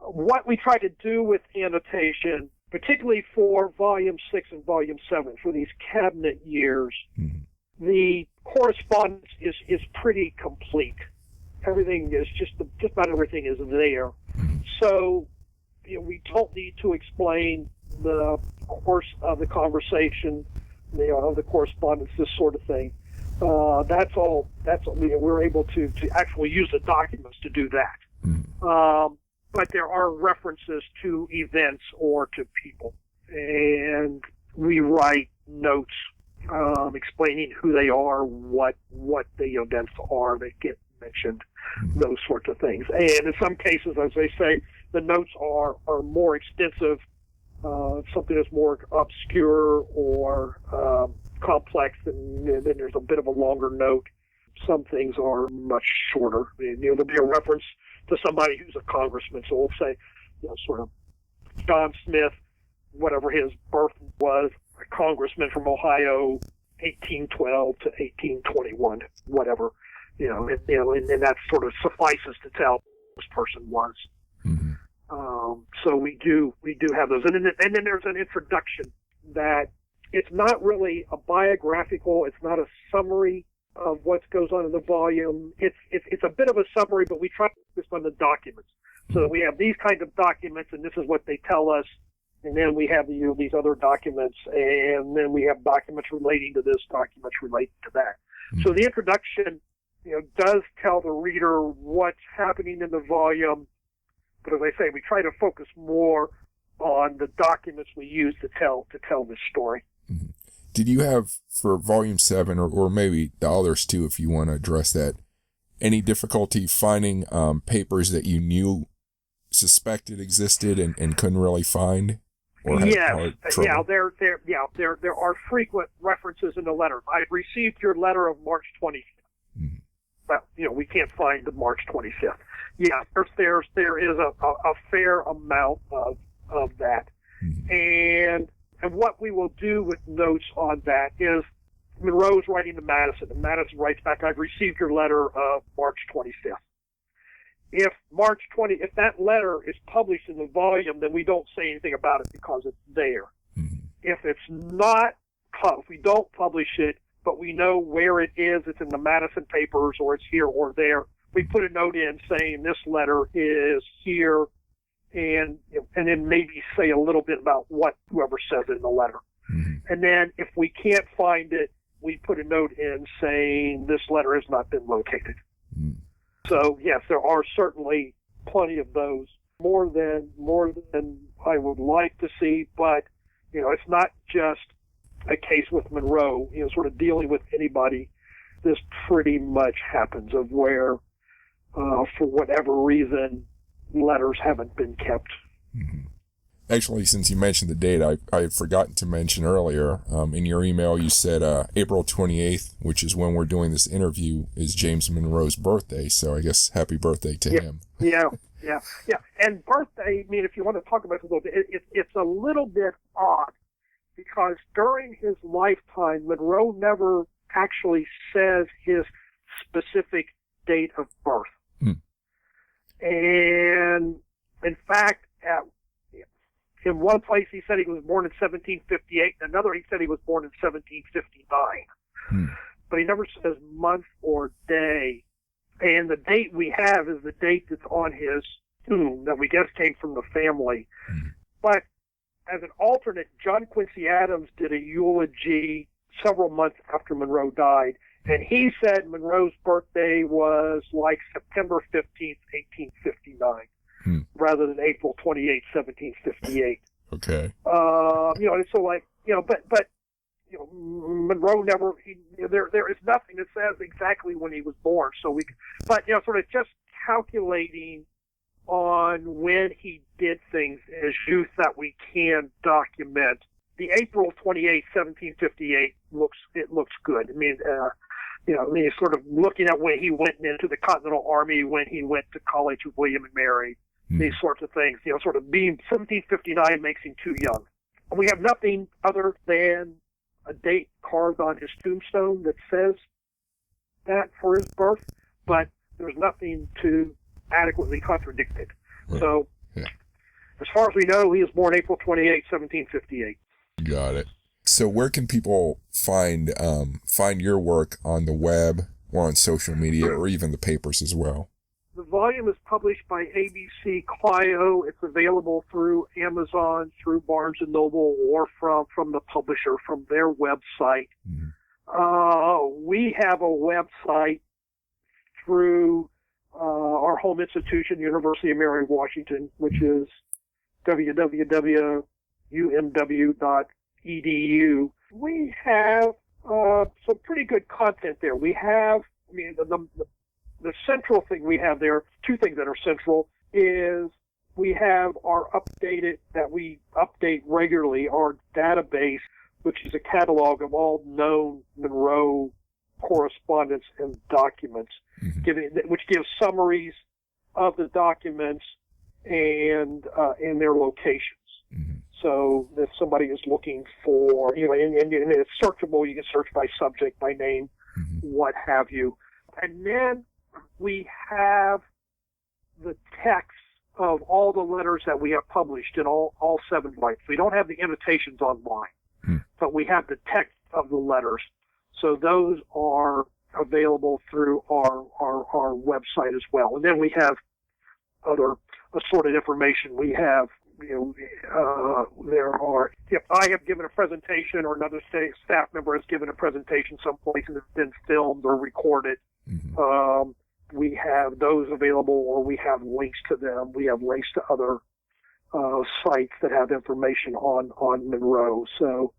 What we try to do with annotation, particularly for Volume 6 and Volume 7, for these cabinet years, the correspondence is pretty complete. Everything is just about everything is there. So we don't need to explain the course of the conversation, of the correspondence, this sort of thing. That's all. We're able to actually use the documents to do that. But there are references to events or to people, and we write notes explaining who they are, what the events are that get mentioned, those sorts of things. And in some cases, as they say, the notes are more extensive. Something that's more obscure or complex, and then there's a bit of a longer note. Some things are much shorter. There'll be a reference to somebody who's a congressman, so we'll say, sort of John Smith, whatever his birth was, a congressman from Ohio, 1812 to 1821, whatever, and that sort of suffices to tell who this person was. So we do have those, and then there's an introduction that it's not really a biographical, it's not a summary of what goes on in the volume. It's a bit of a summary, but we try to focus on the documents. So that we have these kinds of documents, and this is what they tell us, and then we have these other documents, and then we have documents relating to this, documents relating to that. So the introduction, does tell the reader what's happening in the volume. But as I say, we try to focus more on the documents we use to tell this story. Did you have, for Volume 7, or maybe the others too, if you want to address that, Any difficulty finding papers that you knew suspected existed and couldn't really find? Or yes, there are frequent references in the letter. I received your letter of March 25th. Mm-hmm. Well, we can't find the March 25th. Yeah, there is a fair amount of that. Mm-hmm. And what we will do with notes on that is Monroe's writing to Madison, and Madison writes back, I've received your letter of March 25th. If that letter is published in the volume, then we don't say anything about it because it's there. Mm-hmm. If it's not, if we don't publish it, but we know where it is, it's in the Madison Papers or it's here or there, we put a note in saying this letter is here, and then maybe say a little bit about what whoever says in the letter. Mm-hmm. And then if we can't find it, we put a note in saying this letter has not been located. Mm-hmm. So yes, there are certainly plenty of those, more than I would like to see, but it's not just a case with Monroe, sort of dealing with anybody. This pretty much happens of where, for whatever reason, letters haven't been kept. Mm-hmm. Actually, since you mentioned the date, I had forgotten to mention earlier, in your email you said April 28th, which is when we're doing this interview, is James Monroe's birthday, so I guess happy birthday to him. Yeah. And birthday, if you want to talk about it a little bit, it's a little bit odd, because during his lifetime, Monroe never actually says his specific date of birth. And in fact, in one place he said he was born in 1758, in another he said he was born in 1759. But he never says month or day. And the date we have is the date that's on his tomb that we guess came from the family. But as an alternate, John Quincy Adams did a eulogy several months after Monroe died, and he said Monroe's birthday was like September 15th, 1859, rather than April 28th, 1758. Okay. And so but Monroe never, there is nothing that says exactly when he was born, but sort of just calculating on when he did things in his youth that we can document. The April 28, 1758 looks good. Sort of looking at when he went into the Continental Army, when he went to college with William and Mary, these sorts of things, sort of being 1759 makes him too young. And we have nothing other than a date carved on his tombstone that says that for his birth, but there's nothing to adequately contradict it. Right. So, as far as we know, he was born April 28, 1758. Got it. So where can people find your work on the web or on social media or even the papers as well? The volume is published by ABC Clio. It's available through Amazon, through Barnes & Noble, or from the publisher, from their website. We have a website through our home institution, University of Mary Washington, which is www.umw.edu. We have some pretty good content there. We have, the central thing we have there, two things that are central, is we have our that we update regularly, our database, which is a catalog of all known Monroe correspondence and documents, which gives summaries of the documents and their locations. So if somebody is looking for, and it's searchable, you can search by subject, by name, what have you. And then we have the text of all the letters that we have published in all 7 volumes. We don't have the annotations online, but we have the text of the letters. So those are available through our website as well. And then we have other assorted information. We have, if I have given a presentation or another staff member has given a presentation someplace and it's been filmed or recorded, we have those available, or we have links to them. We have links to other sites that have information on Monroe. So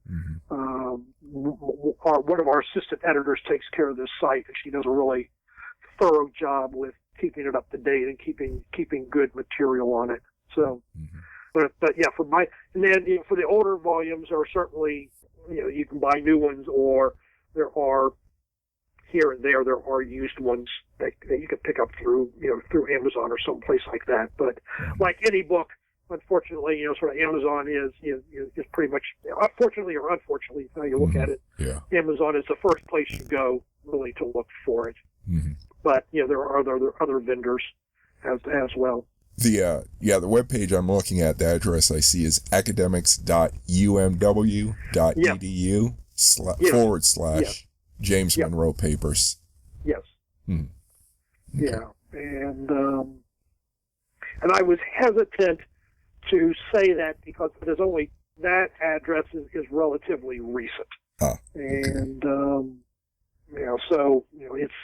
one of our assistant editors takes care of this site, and she does a really thorough job with keeping it up to date and keeping good material on it. So, but yeah, and then for the older volumes are certainly, you can buy new ones, or there are here and there are used ones that you can pick up through Amazon or someplace like that. But like any book, unfortunately, sort of Amazon is pretty much, fortunately or unfortunately, how you look at it. Yeah. Amazon is the first place you go really to look for it. But there are other vendors as well. The webpage I'm looking at, the address I see is Academics.umw.edu / James Monroe Papers. Yes. Okay. Yeah, and I was hesitant to say that because there's only that address is relatively recent. And so it's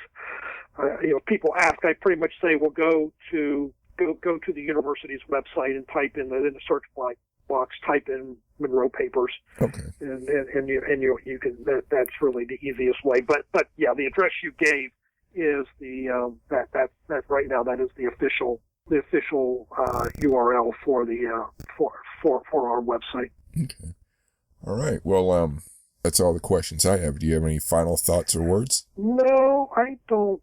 people ask, I pretty much say, well, go to the university's website and type in the search box, type in Monroe Papers. Okay. And you can, that's really the easiest way. But yeah, the address you gave is the that right now that is the official URL for the for our website. Okay. All right. Well, that's all the questions I have. Do you have any final thoughts or words? No, I don't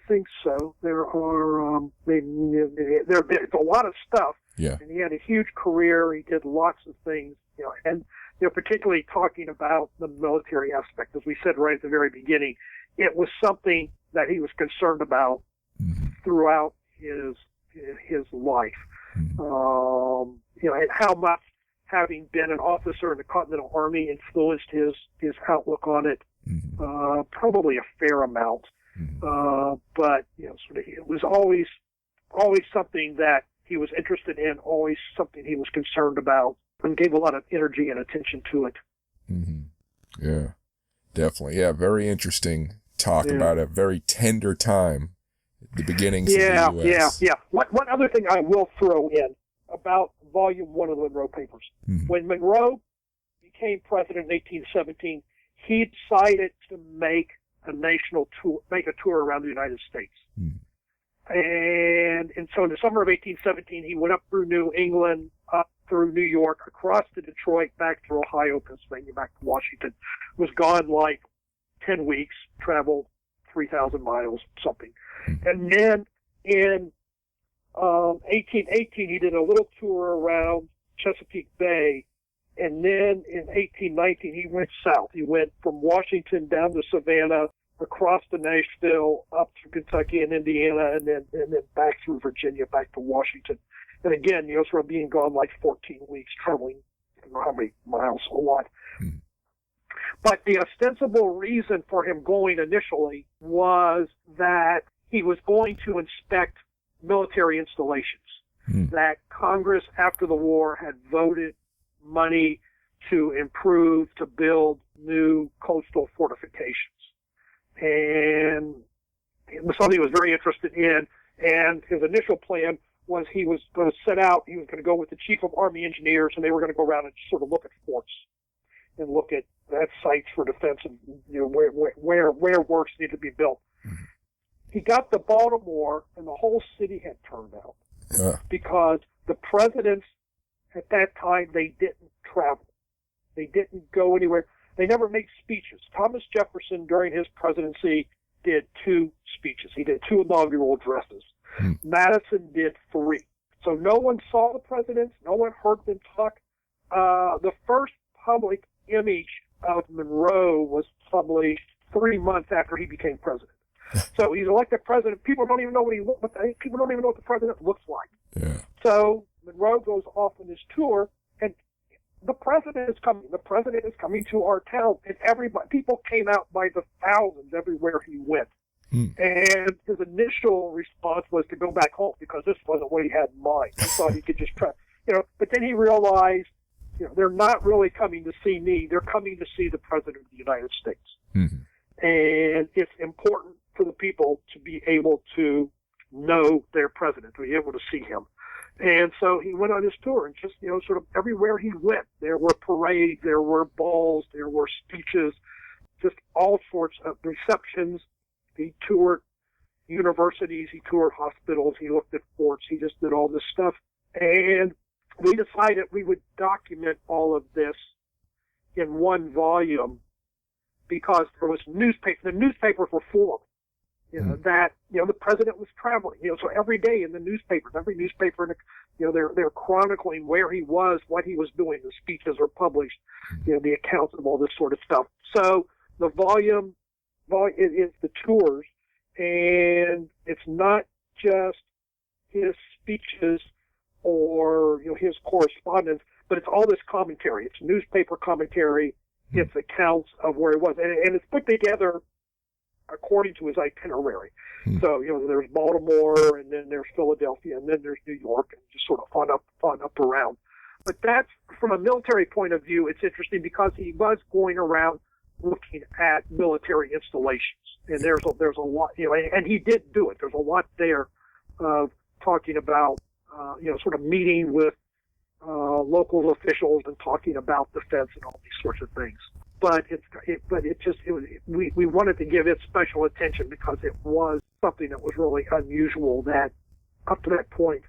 think so. There are there's a lot of stuff. Yeah. And he had a huge career. He did lots of things, and particularly talking about the military aspect, as we said right at the very beginning, it was something that he was concerned about throughout his life. And how much having been an officer in the Continental Army influenced his outlook on it. Probably a fair amount. But it was always something that he was interested in, always something he was concerned about, and gave a lot of energy and attention to it. Yeah, definitely. Yeah, very interesting talk about a very tender time at the beginnings of the U.S. Yeah. One other thing I will throw in about Volume 1 of the Monroe Papers. When Monroe became president in 1817, he decided to make a tour around the United States. And so in the summer of 1817, he went up through New England, up through New York, across to Detroit, back through Ohio, Pennsylvania, back to Washington. Was gone like 10 weeks, traveled 3,000 miles, something. And then in 1818, he did a little tour around Chesapeake Bay. And then in 1819, he went south. He went from Washington down to Savannah, across to Nashville, up to Kentucky and Indiana, and then back through Virginia, back to Washington. And again, sort of being gone like 14 weeks, traveling, I don't know how many miles, a lot. But the ostensible reason for him going initially was that he was going to inspect military installations. That Congress, after the war, had voted money to improve, to build new coastal fortifications. And it was something he was very interested in. And his initial plan was he was going to go with the chief of Army engineers, and they were going to go around and sort of look at forts and look at sites for defense and where works need to be built. He got to Baltimore, and the whole city had turned out because the presidents at that time, they didn't travel. They didn't go anywhere. They never made speeches. Thomas Jefferson, during his presidency, did 2 speeches. He did 2 inaugural addresses. Madison did 3. So no one saw the presidents. No one heard them talk. The first public image of Monroe was published 3 months after he became president. So he's elected president. People don't even know people don't even know what the president looks like. Yeah. So Monroe goes off on his tour, and the president is coming. The president is coming to our town, and people came out by the thousands everywhere he went. And his initial response was to go back home because this wasn't what he had in mind. He thought he could just try, But then he realized, they're not really coming to see me. They're coming to see the president of the United States. And it's important for the people to be able to know their president, to be able to see him. And so he went on his tour, and just, sort of everywhere he went, there were parades, there were balls, there were speeches, just all sorts of receptions. He toured universities, he toured hospitals, he looked at forts, he just did all this stuff. And we decided we would document all of this in one volume because there was the newspapers were full of it. The president was traveling, so every day in the newspapers, every newspaper, they're chronicling where he was, what he was doing. The speeches are published, the accounts of all this sort of stuff. So the volume is the tours, and it's not just his speeches or, his correspondence, but it's all this commentary. It's newspaper commentary. It's accounts of where he was, and it's put together according to his itinerary. So, there's Baltimore, and then there's Philadelphia, and then there's New York, and just sort of fun up around. But that's, from a military point of view, it's interesting because he was going around looking at military installations. And there's a lot, and he did do it. There's a lot there of talking about, sort of meeting with local officials and talking about defense and all these sorts of things. But we wanted to give it special attention because it was something that was really unusual that up to that point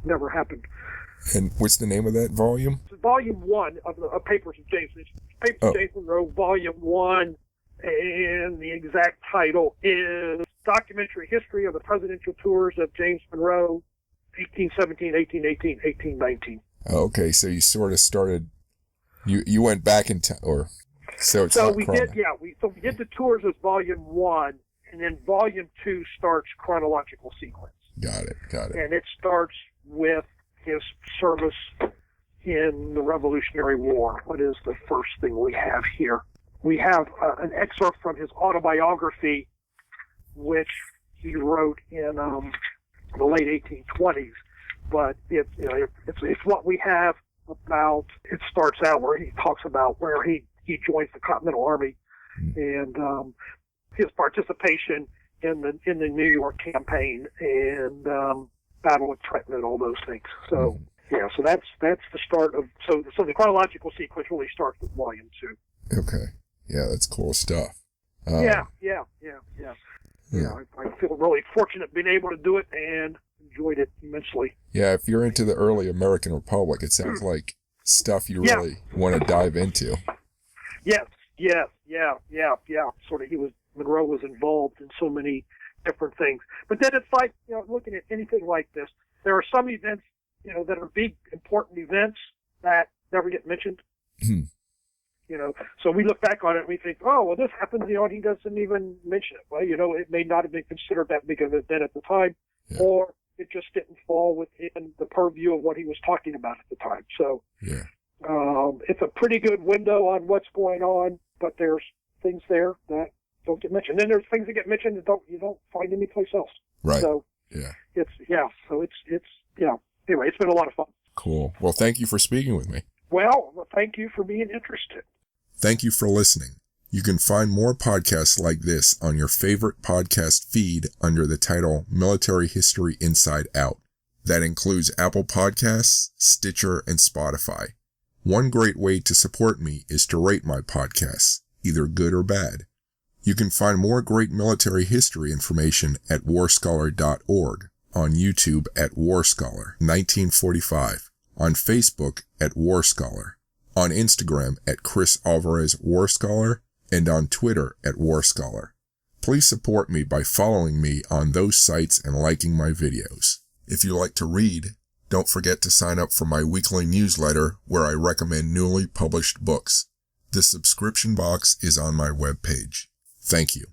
never happened. And what's the name of that volume? It's volume 1 of the Papers of James. It's Papers of James Monroe, volume 1, and the exact title is Documentary History of the Presidential Tours of James Monroe, 1817, 1818, 1819. Okay, so you sort of started. You went back in time, or so it's so not we chrono- did, yeah. We did the tours as volume 1, and then volume 2 starts chronological sequence. Got it. And it starts with his service in the Revolutionary War. What is the first thing we have here? We have an excerpt from his autobiography, which he wrote in the late 1820s. But it's what we have about. It starts out where he talks about where he joins the Continental Army and his participation in the New York campaign and Battle of Trenton and all those things. So so that's the start of so the chronological sequence really starts with volume 2. Okay, yeah, that's cool stuff. Yeah. I feel really fortunate being able to do it and enjoyed it immensely. Yeah, if you're into the early American Republic, it sounds like stuff you really want to dive into. Yes. Sort of, Monroe was involved in so many different things. But then it's like, looking at anything like this, there are some events, that are big, important events that never get mentioned. So we look back on it and we think, oh, well, this happened, and he doesn't even mention it. Well, it may not have been considered that big of an event at the time, or it just didn't fall within the purview of what he was talking about at the time. So it's a pretty good window on what's going on, but there's things there that don't get mentioned. Then there's things that get mentioned that you don't find anyplace else. Right. So Anyway, it's been a lot of fun. Cool. Well, thank you for speaking with me. Well, thank you for being interested. Thank you for listening. You can find more podcasts like this on your favorite podcast feed under the title Military History Inside Out. That includes Apple Podcasts, Stitcher, and Spotify. One great way to support me is to rate my podcasts, either good or bad. You can find more great military history information at warscholar.org, on YouTube at Warscholar 1945, on Facebook at Warscholar, on Instagram at Chris Alvarez Warscholar, and on Twitter at Warscholar. Please support me by following me on those sites and liking my videos. If you like to read, don't forget to sign up for my weekly newsletter where I recommend newly published books. The subscription box is on my webpage. Thank you.